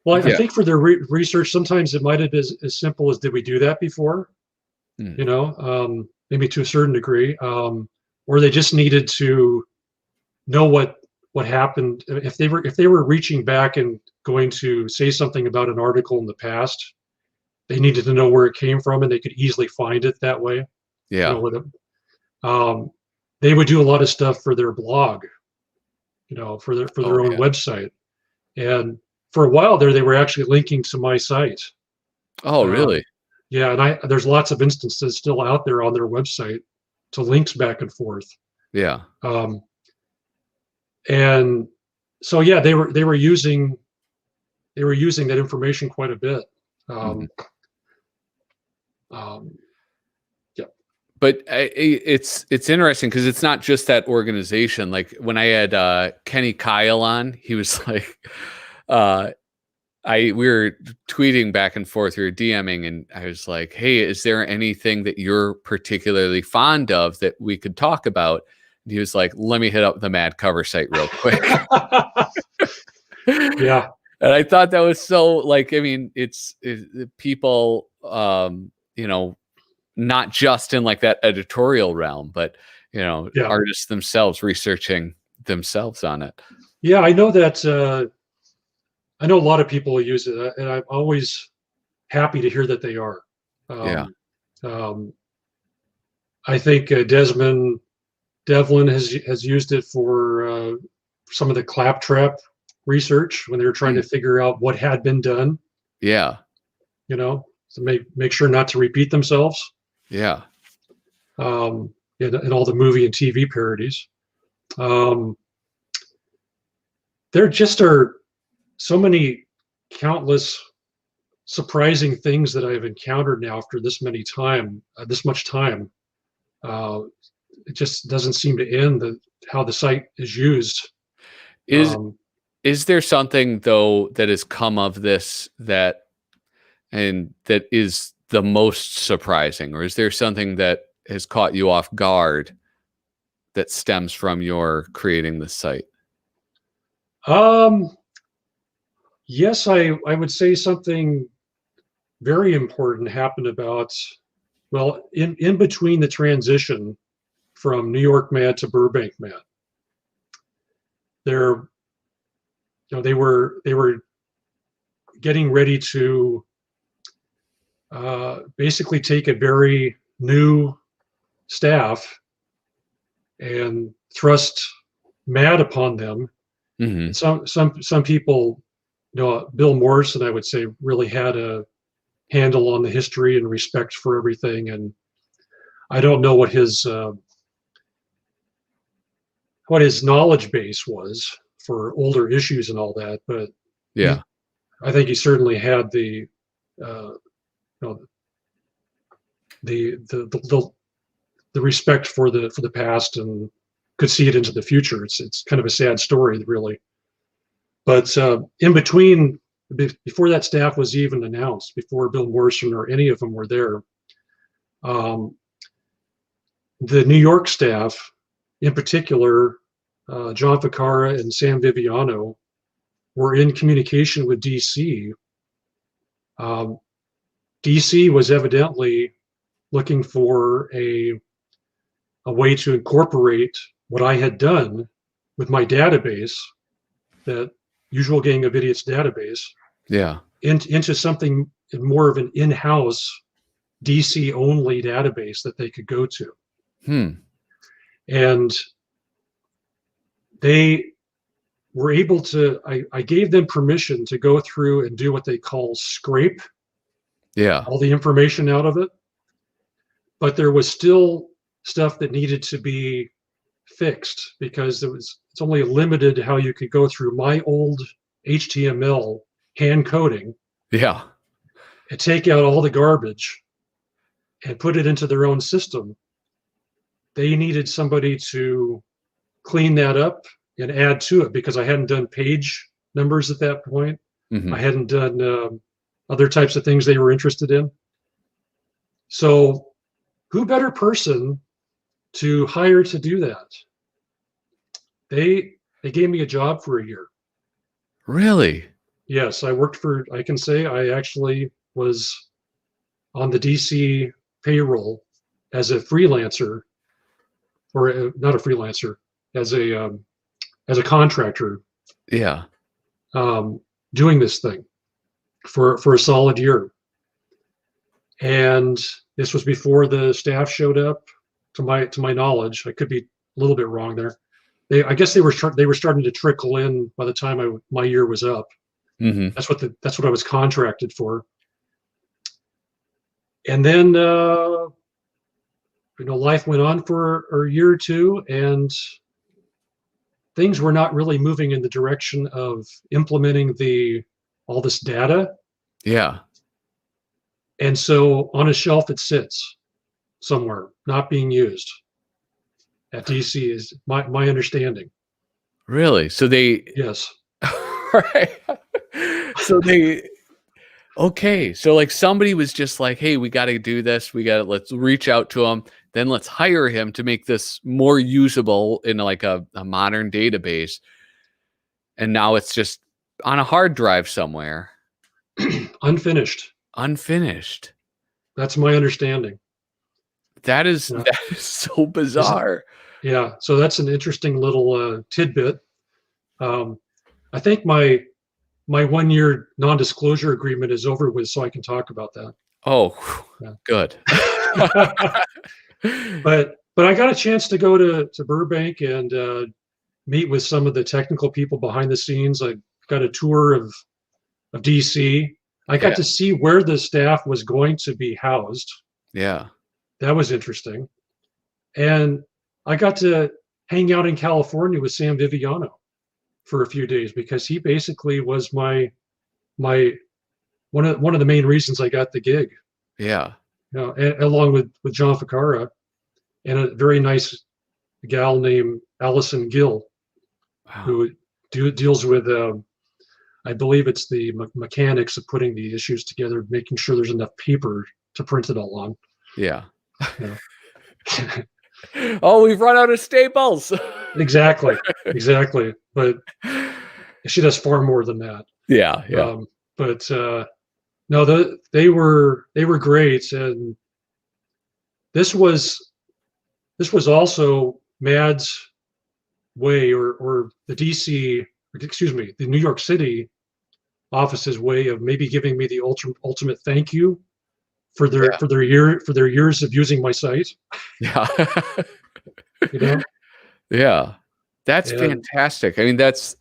I Yeah. think for their research, sometimes it might have been as simple as, did we do that before? Hmm. You know, maybe to a certain degree, or they just needed to know what happened. If they were reaching back and going to say something about an article in the past, they needed to know where it came from, and they could easily find it that way. You Yeah. know, they would do a lot of stuff for their blog, you know, for their Oh, own yeah. website. And for a while there, they were actually linking to my site. Oh, really? Yeah, and there's lots of instances still out there on their website to links back and forth. Yeah. Um, and so yeah, they were using that information quite a bit. Mhm. Um, But it's interesting because it's not just that organization. Like when I had Kenny Kyle on, he was like, uh, we were tweeting back and forth, we were DMing, and I was like, "Hey, is there anything that you're particularly fond of that we could talk about?" And he was like, "Let me hit up the Mad cover site real quick." yeah, And I thought that was so, like, I mean, it's people, you know, not just in like that editorial realm, but yeah, artists themselves researching themselves on it. yeah. I know that. I know a lot of people use it, and I'm always happy to hear that they are. Yeah. Um, um, I think Desmond Devlin has used it for some of the claptrap research when they were trying to Mm. figure out what had been done. Yeah. You know, to make sure not to repeat themselves. Yeah. In all the movie and TV parodies. There just are so many countless surprising things that I've encountered now after this much time. Uh, it just doesn't seem to end how the site is used. Is Um, is there something though that has come of this that is the most surprising, or is there something that has caught you off guard that stems from your creating the site? um, yes, I would say something very important happened about, well, in between the transition from New York Mad to Burbank Mad. There, they were getting ready to basically take a very new staff and thrust Mad upon them. Hmm. And some people, Bill Morrison, I would say, really had a handle on the history and respect for everything. And I don't know what his knowledge base was for older issues and all that, but Yeah. I think he certainly had uh, you know, the respect for the past and could see it into the future. It's kind of a sad story, really. But in between, before that staff was even announced, before Bill Morrison or any of them were there, um, the New York staff, in particular, John Ficarra and Sam Viviano, were in communication with DC. Um, DC was evidently looking for a way to incorporate what I had done with my database that Usual Gang of Idiots database Yeah. into something more of an in-house DC only database that they could go to. And they were able to, I gave them permission to go through and do what they call scrape all the information out of it. But there was still stuff that needed to be fixed because it's only limited how you could go through my old HTML hand coding. Yeah. And take out all the garbage and put it into their own system. They needed somebody to clean that up and add to it because I hadn't done page numbers at that point. I hadn't done other types of things they were interested in. So who better person to hire to do that? They gave me a job for a year. Really? Yes, I can say I actually was on the DC payroll as a freelancer, or not a freelancer, as a contractor. Yeah. Doing this thing for a solid year. And this was before the staff showed up, to my knowledge. I could be a little bit wrong there. I guess they were starting to trickle in by the time my year was up. That's what I was contracted for. And then life went on for a year or two, and things were not really moving in the direction of implementing all this data. Yeah. And so on a shelf it sits somewhere, not being used at DC is my understanding. Really? So yes. Right. So okay. So like somebody was just like, hey, we got to do this. Let's reach out to him. Then let's hire him to make this more usable in like a modern database. And now it's just on a hard drive somewhere. Unfinished. That's my understanding. That is so bizarre. Yeah. So that's an interesting little tidbit. I think my 1 year non-disclosure agreement is over with, so I can talk about that. Oh, good. But I got a chance to go to Burbank and meet with some of the technical people behind the scenes. I got a tour of DC. I got to see where the staff was going to be housed. Yeah. That was interesting. And I got to hang out in California with Sam Viviano for a few days because he basically was one of the main reasons I got the gig. Yeah. Along with John Ficarra and a very nice gal named Allison Gill, who deals with I believe it's the mechanics of putting the issues together, making sure there's enough paper to print it all on. Yeah. Oh, we've run out of staples. Exactly. But she does far more than that. Yeah. But no, they were great, and this was also Mad's way, or the the New York City office's way of maybe giving me the ultimate thank you for their years of using my site. Yeah. Yeah. That's fantastic. I mean, that's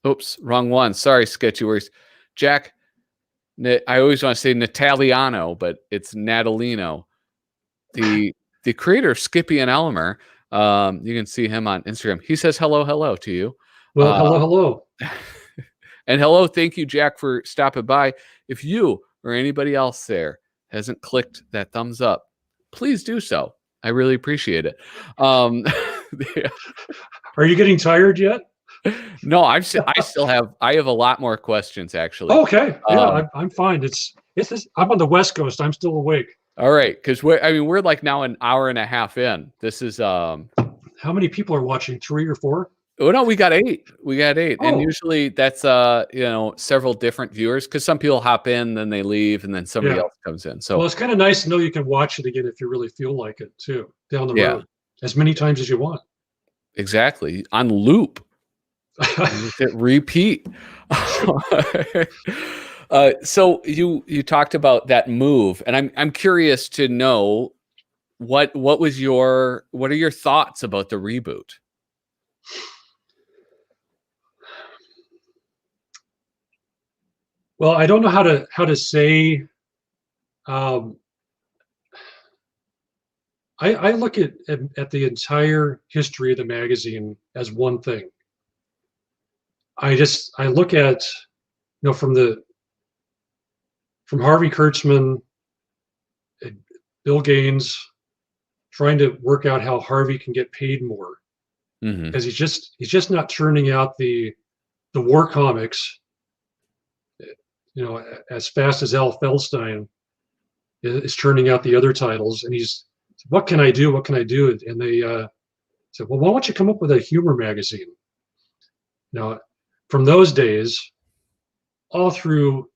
oops, wrong one. Sorry, Sketchy Works. Jack, I always want to say Nataliano, but it's Natalino. The creator of Skippy and Elmer. You can see him on Instagram. He says hello to you. Well, hello. And hello, thank you, Jack, for stopping by. If you or anybody else there hasn't clicked that thumbs up, please do so. I really appreciate it. Yeah. Are you getting tired yet? No, I have a lot more questions actually. Okay. Yeah, I'm fine. I'm on the West Coast. I'm still awake. All right. Cause we're like now an hour and a half in. This is, how many people are watching? 3 or 4? Oh no, we got 8. Oh. And usually that's, several different viewers. Cause some people hop in, then they leave, and then somebody else comes in. So, well, it's kind of nice to know you can watch it again if you really feel like it too, down the road, as many times as you want. Exactly. On loop. Just hit repeat. So you talked about that move, and I'm curious to know what are your thoughts about the reboot? Well, I don't know how to say. Um, I look at the entire history of the magazine as one thing. I look at, from Harvey Kurtzman, Bill Gaines, trying to work out how Harvey can get paid more, because he's just not turning out the war comics, as fast as Al Feldstein is turning out the other titles. And he's, what can I do? What can I do? And they said, well, why don't you come up with a humor magazine? Now, from those days, all through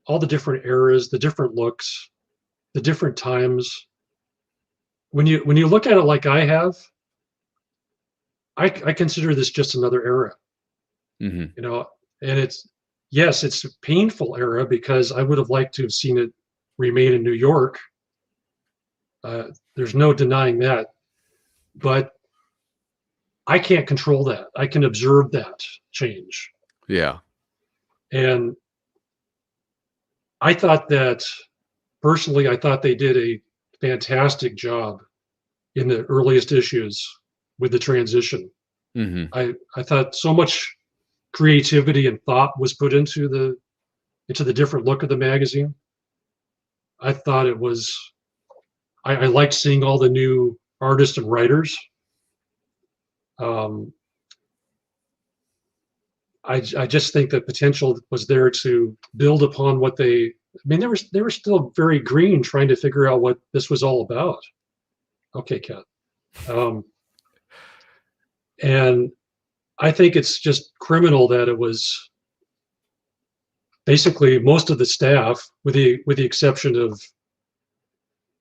all the different eras, the different looks, the different times, when you look at it like I have, I consider this just another era. And it's a painful era, because I would have liked to have seen it remain in New York. There's no denying that, but I can't control that. I can observe that change. Yeah. And I thought that, personally, I thought they did a fantastic job in the earliest issues with the transition. I thought so much creativity and thought was put into the different look of the magazine. I thought it was, I liked seeing all the new artists and writers. I just think that potential was there to build upon what they were still very green, trying to figure out what this was all about. Okay, Kat. And I think it's just criminal that it was basically most of the staff, with the exception of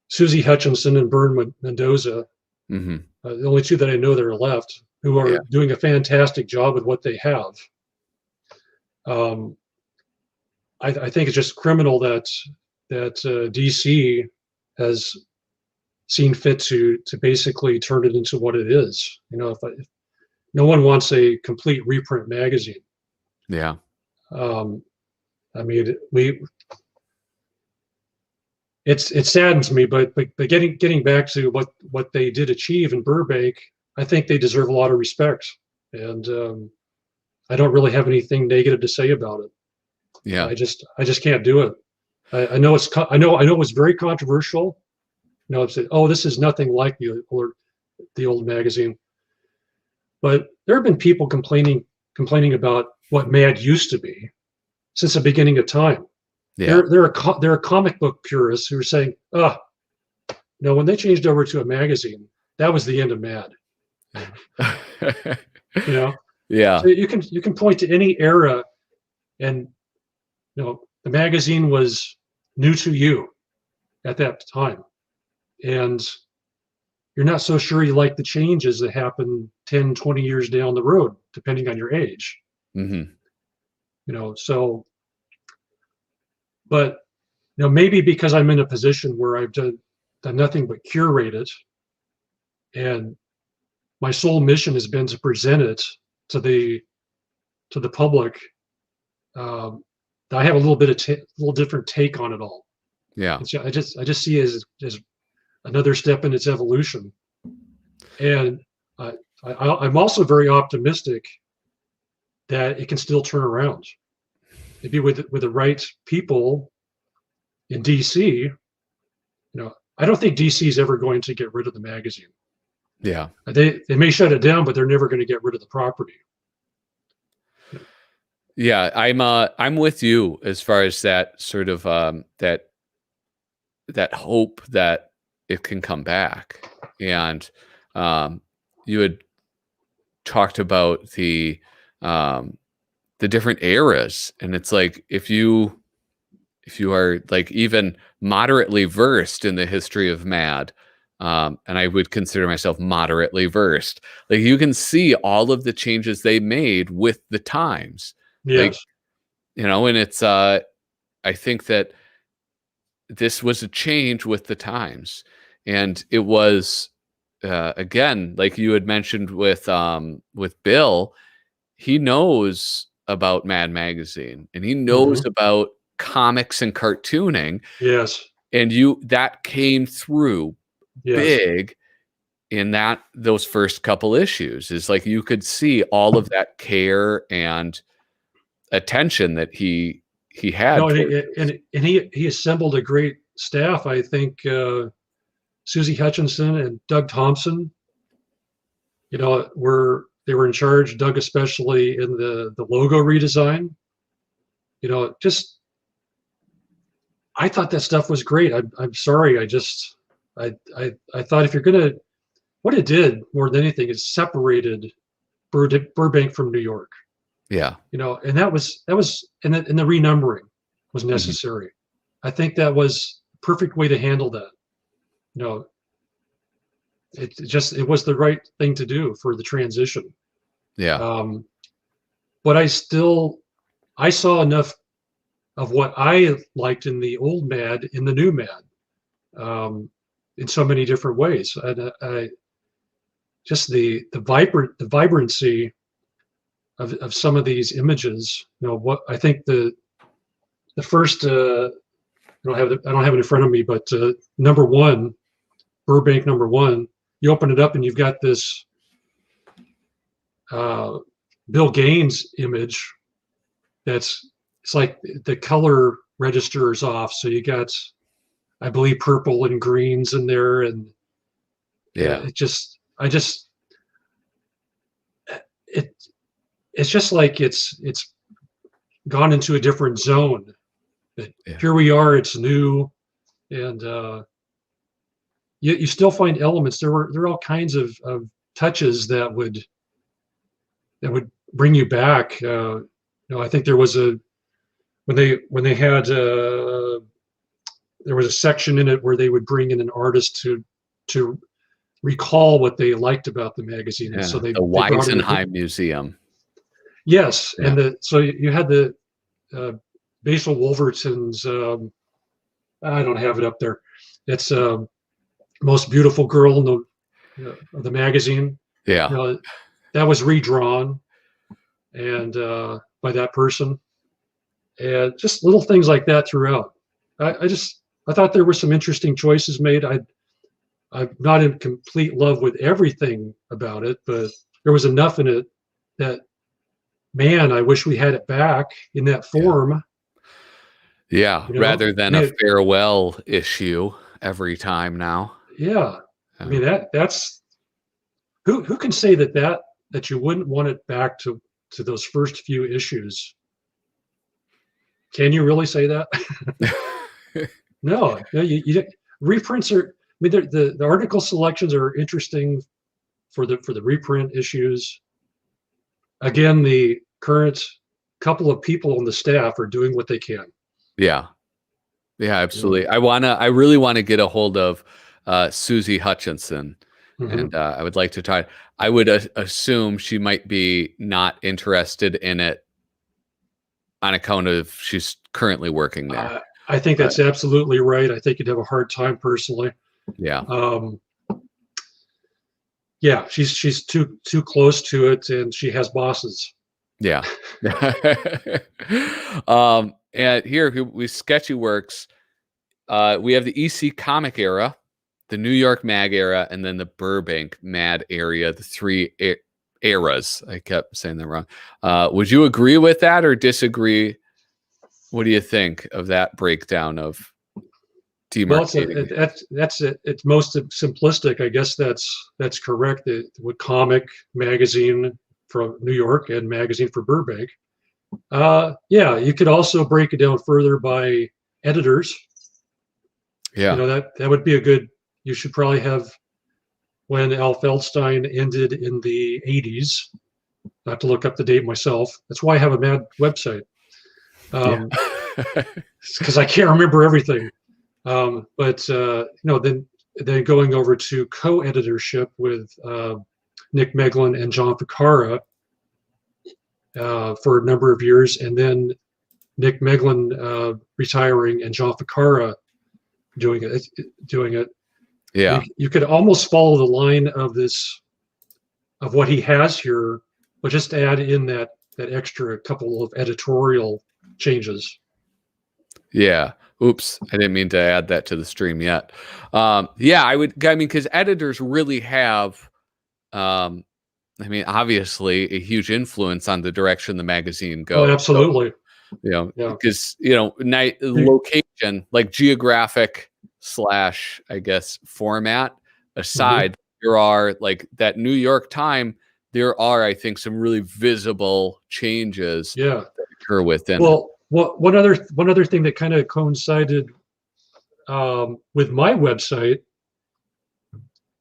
Susie Hutchinson and Bern Mendoza, the only two that I know that are left, who are doing a fantastic job with what they have. I think it's just criminal that DC has seen fit to basically turn it into what it is. If no one wants a complete reprint magazine. Yeah. It saddens me, but getting back to what they did achieve in Burbank, I think they deserve a lot of respect, and I don't really have anything negative to say about it. Yeah. I just can't do it. I know it was very controversial. It's this is nothing like the old magazine. But there have been people complaining about what Mad used to be since the beginning of time. Yeah. There are comic book purists who are saying, when they changed over to a magazine, that was the end of Mad. Yeah. So you can point to any era, and the magazine was new to you at that time, and you're not so sure you like the changes that happen 10, 20 years down the road, depending on your age. So, but maybe because I'm in a position where I've done nothing but curate it, and my sole mission has been to present it to the public. I have a little bit of little different take on it all. Yeah. I just see it as another step in its evolution, and I'm also very optimistic that it can still turn around. Maybe with the right people in DC. I don't think DC is ever going to get rid of the magazine. Yeah. They may shut it down, but they're never going to get rid of the property. Yeah, I'm with you as far as that sort of that hope that it can come back. And you had talked about the different eras, and it's like if you are like even moderately versed in the history of Mad, and I would consider myself moderately versed. Like, you can see all of the changes they made with the times. Like, Yes. and it's I think that this was a change with the times, and it was again, like you had mentioned with Bill, he knows about Mad Magazine, and he knows about comics and cartooning, Yes. and that came through Yes. big in those first couple issues. Is like you could see all of that care and attention that he had. No, and he assembled a great staff. I think Susie Hutchinson and Doug Thompson, they were in charge. Doug especially in the logo redesign. Just I thought that stuff was great. I'm sorry. I thought if you're gonna, what it did more than anything is separated Burbank from New York. Yeah. And that was and the renumbering was necessary. I think that was a perfect way to handle that. It was the right thing to do for the transition. Yeah. But I saw enough of what I liked in the old Mad in the new Mad, in so many different ways. And I just the vibrancy of some of these images. What I think the first I don't have it in front of me, but number one, Burbank number one. You open it up and you've got this Bill Gaines image. It's like the color register is off, so you got, I believe, purple and greens in there, and it's just like it's gone into a different zone. Here we are, it's new, and you still find elements. There are all kinds of touches that would bring you back. I think there was when they had there was a section in it where they would bring in an artist to recall what they liked about the magazine. And so the Weisenheim Museum. Yes, yeah. And so you had the Basil Wolverton's. I don't have it up there. It's most beautiful girl in the magazine. Yeah, that was redrawn, and by that person, and just little things like that throughout. I thought there were some interesting choices made. I'm not in complete love with everything about it, but there was enough in it that, man, I wish we had it back in that form. Yeah, rather than a farewell issue every time now. Yeah. I mean, that's who can say that you wouldn't want it back to those first few issues. Can you really say that? No, you reprints are. I mean, the article selections are interesting for the reprint issues. Again, the current couple of people on the staff are doing what they can. Yeah, absolutely. I really want to get a hold of Susie Hutchinson, and I would like to talk. I would assume she might be not interested in it on account of she's currently working there. I think that's absolutely right. I think you'd have a hard time personally. Yeah. Yeah, she's too close to it, and she has bosses. Yeah. And here we Sketchy Works. We have the EC comic era, the New York Mag era, and then the Burbank Mad area, the three eras. I kept saying that wrong. Would you agree with that or disagree? What do you think of that breakdown of demarcating? Well, that's it. It's most simplistic. I guess that's correct. With comic magazine from New York and magazine for Burbank. Yeah, you could also break it down further by editors. Yeah, that would be a good. You should probably have when Al Feldstein ended in the 80s. I have to look up the date myself. That's why I have a Mad website. Because I can't remember everything. But then then going over to co-editorship with Nick Meglin and John Ficarra for a number of years, and then Nick Meglin retiring and John Ficarra doing it. Yeah. You could almost follow the line of what he has here, but just add in that extra couple of editorial changes. Yeah. Oops. I didn't mean to add that to the stream yet. Yeah, I mean, because editors really have, obviously a huge influence on the direction the magazine goes. Oh, absolutely. So, because, location, like geographic / I guess format aside, there are like that New York time, there are, I think, some really visible changes that occur within. Well, one other thing that kind of coincided with my website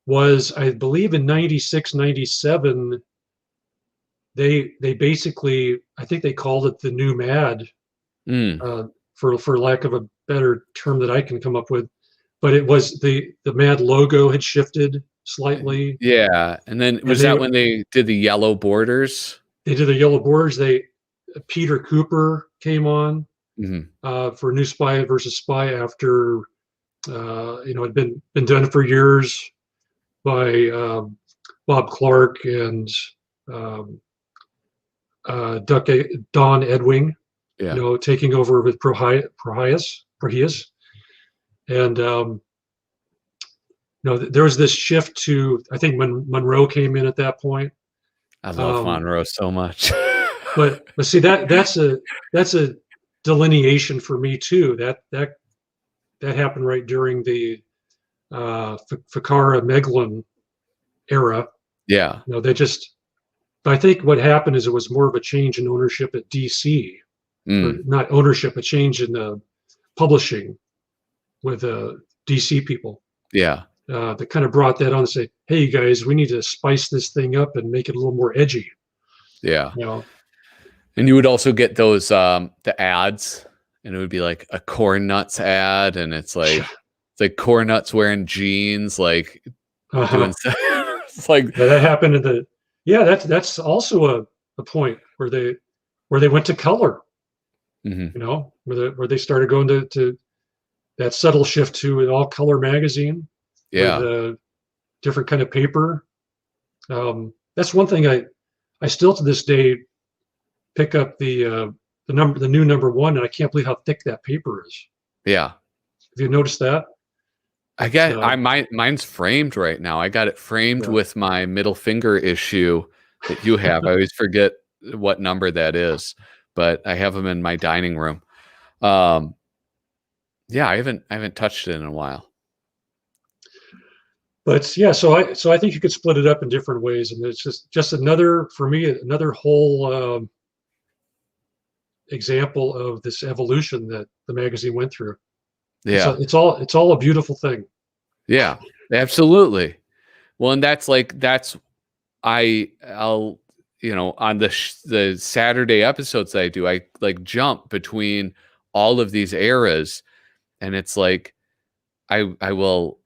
was, I believe in 96, 97, they basically, I think they called it the new Mad, for lack of a better term that I can come up with. But it was the Mad logo had shifted slightly. Yeah, and then was that when they did the yellow borders? They did the yellow borders. Peter Cooper came on for New Spy versus Spy after had been done for years by Bob Clark and Don Edwing, taking over with Prohias. And there was this shift to, I think, when Monroe came in at that point. I love Monroe so much. but see, that's a delineation for me too. That happened right during the Ficarra Meglin era. Yeah. But I think what happened is it was more of a change in ownership at DC. Or not ownership, a change in the publishing with DC people. Yeah. That kind of brought that on and say, hey, you guys, we need to spice this thing up and make it a little more edgy. Yeah. And you would also get those the ads, and it would be like a Corn Nuts ad, and it's like Corn Nuts wearing jeans, like doing stuff. It's like that happened that's also a point where they went to color. Where they started going to that subtle shift to an all color magazine. Yeah. With a different kind of paper. That's one thing I still to this day pick up the new number 1, and I can't believe how thick that paper is. Yeah. Have you noticed that? I get mine's framed right now. I got it framed with my middle finger issue that you have. I always forget what number that is, but I have them in my dining room. I haven't touched it in a while. But yeah, so I think you could split it up in different ways, and it's just another whole example of this evolution that the magazine went through. Yeah, it's all a beautiful thing. Yeah, absolutely. Well, and I'll on the Saturday episodes that I do, I like jump between all of these eras, and it's like I will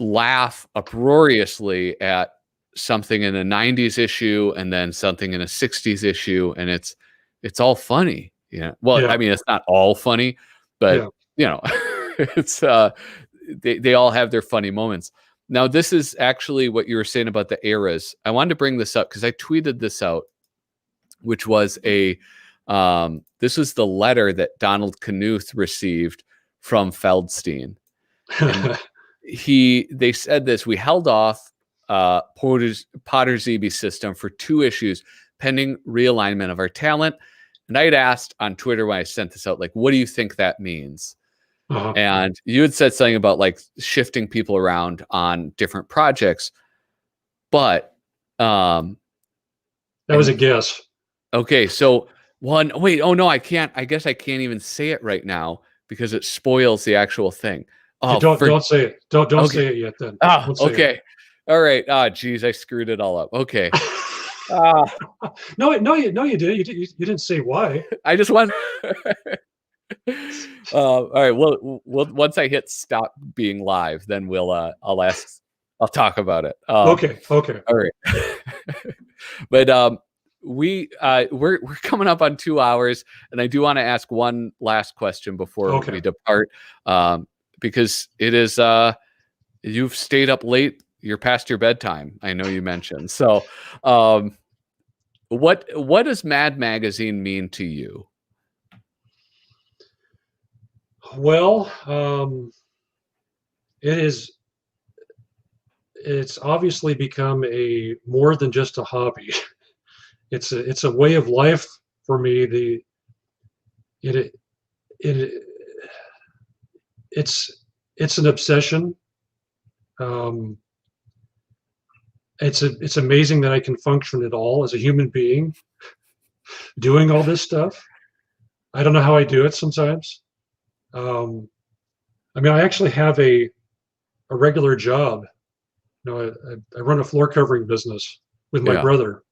laugh uproariously at something in a 90s issue and then something in a 60s issue, and it's all funny. I mean, it's not all funny, but it's they all have their funny moments. Now, this is actually what you were saying about the eras. I wanted to bring this up because I tweeted this out, which was this was the letter that Donald Knuth received from Feldstein. They said this: we held off Potter's ZB system for 2 issues pending realignment of our talent. And I had asked on Twitter when I sent this out, like, what do you think that means? And you had said something about like shifting people around on different projects, but that was a guess. Okay, so I can't. I guess I can't even say it right now because it spoils the actual thing. Oh, don't say it. Don't say it yet. Then. Oh, okay. All right. Geez, I screwed it all up. Okay. No, you did. You didn't say why. I just want. All right. We'll once I hit stop being live, then I'll talk about it. Okay. Okay. All right. But we're coming up on 2 hours, and I do want to ask one last question before we Okay. depart, because it is you've stayed up late. You're past your bedtime. I know you mentioned. So, what does Mad Magazine mean to you? Well, it's obviously become a more than just a hobby. It's a way of life for me. It it it's an obsession. Um, it's amazing that I can function at all as a human being doing all this stuff. I don't know how I do it sometimes. Um, I mean, I actually have a regular job. You know, I run a floor covering business with my Yeah. brother,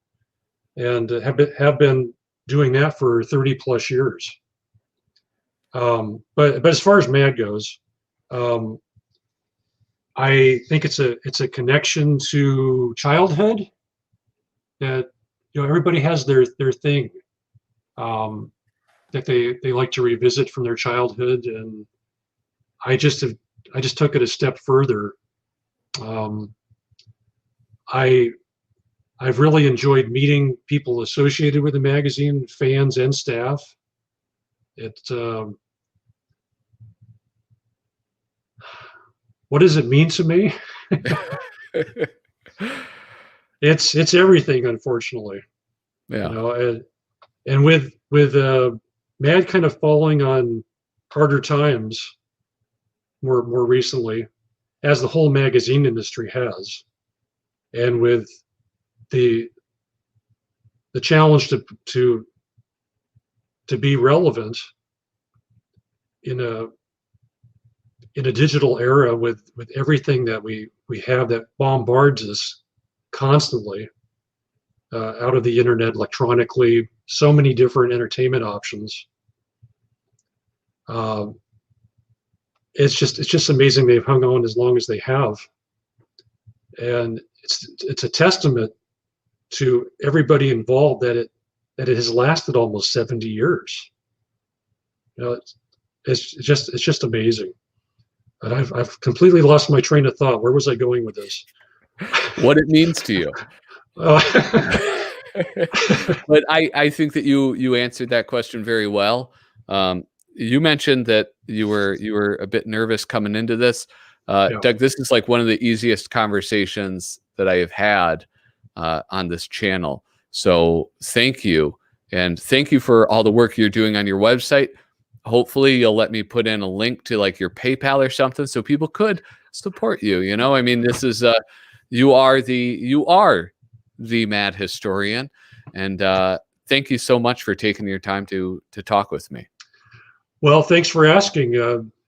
and have been doing that for 30 plus years. But as far as MAD goes, um, I think it's a connection to childhood that, you know, everybody has their thing, that they like to revisit from their childhood, and I just have I just took it a step further. Um, I I've really enjoyed meeting people associated with the magazine, fans and staff. It What does it mean to me? It's everything, unfortunately. You Yeah. know, and with Mad kind of falling on harder times more recently, as the whole magazine industry has, and with the the challenge to be relevant in a digital era with everything that we have that bombards us constantly, out of the internet electronically, so many different entertainment options. Uh, it's just amazing they've hung on as long as they have, and it's a testament to everybody involved that it has lasted almost 70 years. You know, it's just amazing. And I've completely lost my train of thought. Where was I going with this? What it means to you. Uh, But I think that you answered that question very well. You mentioned that you were a bit nervous coming into this. yeah. Doug, this is like one of the easiest conversations that I have had on this channel. So thank you. And thank you for all the work you're doing on your website. Hopefully you'll let me put in a link to like your PayPal or something so people could support you. You know, I mean, this is you are the mad historian. And thank you so much for taking your time to talk with me. Well, thanks for asking.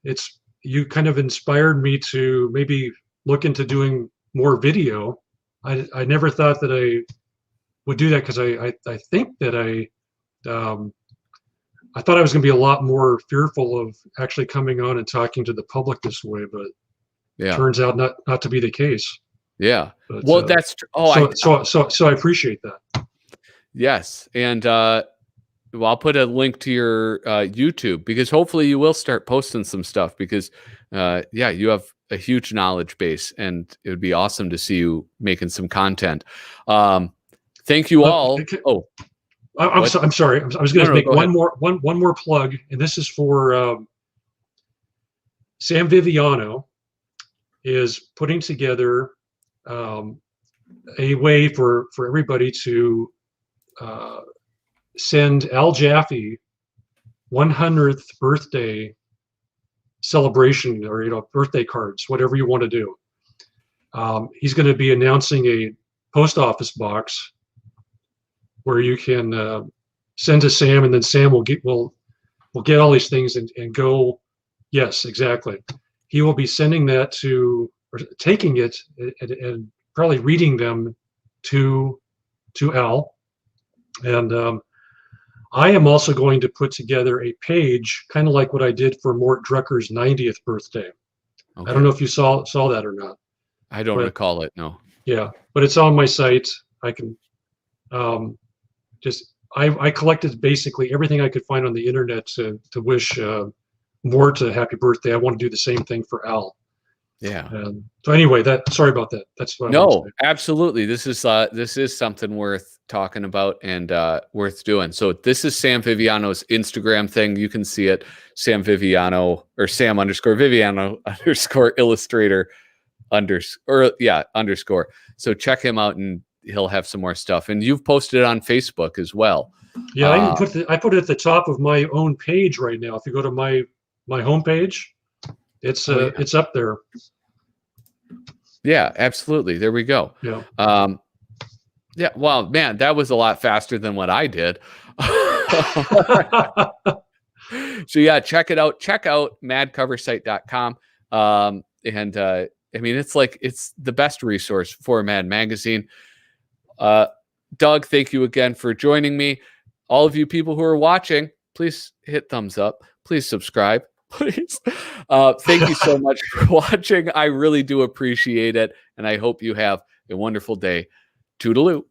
It's You kind of inspired me to maybe look into doing more video. I never thought that I would do that, because I think that I thought I was going to be a lot more fearful of actually coming on and talking to the public this way, but Yeah. turns out not to be the case. Yeah. But, Well, that's so I appreciate that. yes. And well, I'll put a link to your YouTube, because hopefully you will start posting some stuff, because yeah, you have a huge knowledge base, and it would be awesome to see you making some content. Thank you all. Oh, I'm sorry. I was going to make go one ahead. more plug, and this is for Sam Viviano is putting together a way for everybody to send Al Jaffe 100th birthday celebration, or, you know, birthday cards, whatever you want to do. He's going to be announcing a post office box where you can send to Sam, and then Sam will get all these things and go. Yes, exactly. He will be sending that to, or taking it and probably reading them to Al. And I am also going to put together a page, kind of like what I did for Mort Drucker's 90th birthday. I don't know if you saw that or not, I don't but recall it. No. yeah, but it's on my site. I can just I collected basically everything I could find on the internet to wish Mort a happy birthday. I want to do the same thing for Al. Yeah. So anyway, sorry about that. That's what I want to No, say. absolutely. This is something worth talking about and worth doing. So this is Sam Viviano's Instagram thing. You can see it, Sam Viviano or Sam underscore Viviano underscore illustrator underscore. So check him out and he'll have some more stuff. And you've posted it on Facebook as well. Yeah, I put it at the top of my own page right now. If you go to my homepage, it's up there. Yeah, absolutely. There we go. Yeah. Yeah. Well, man, that was a lot faster than what I did. So yeah, check it out. Check out madcoversite.com. And I mean, it's the best resource for Mad Magazine. Doug, thank you again for joining me. All of you people who are watching, please hit thumbs up. Please subscribe. Please. Thank you so much for watching. I really do appreciate it. And I hope you have a wonderful day. Toodaloo.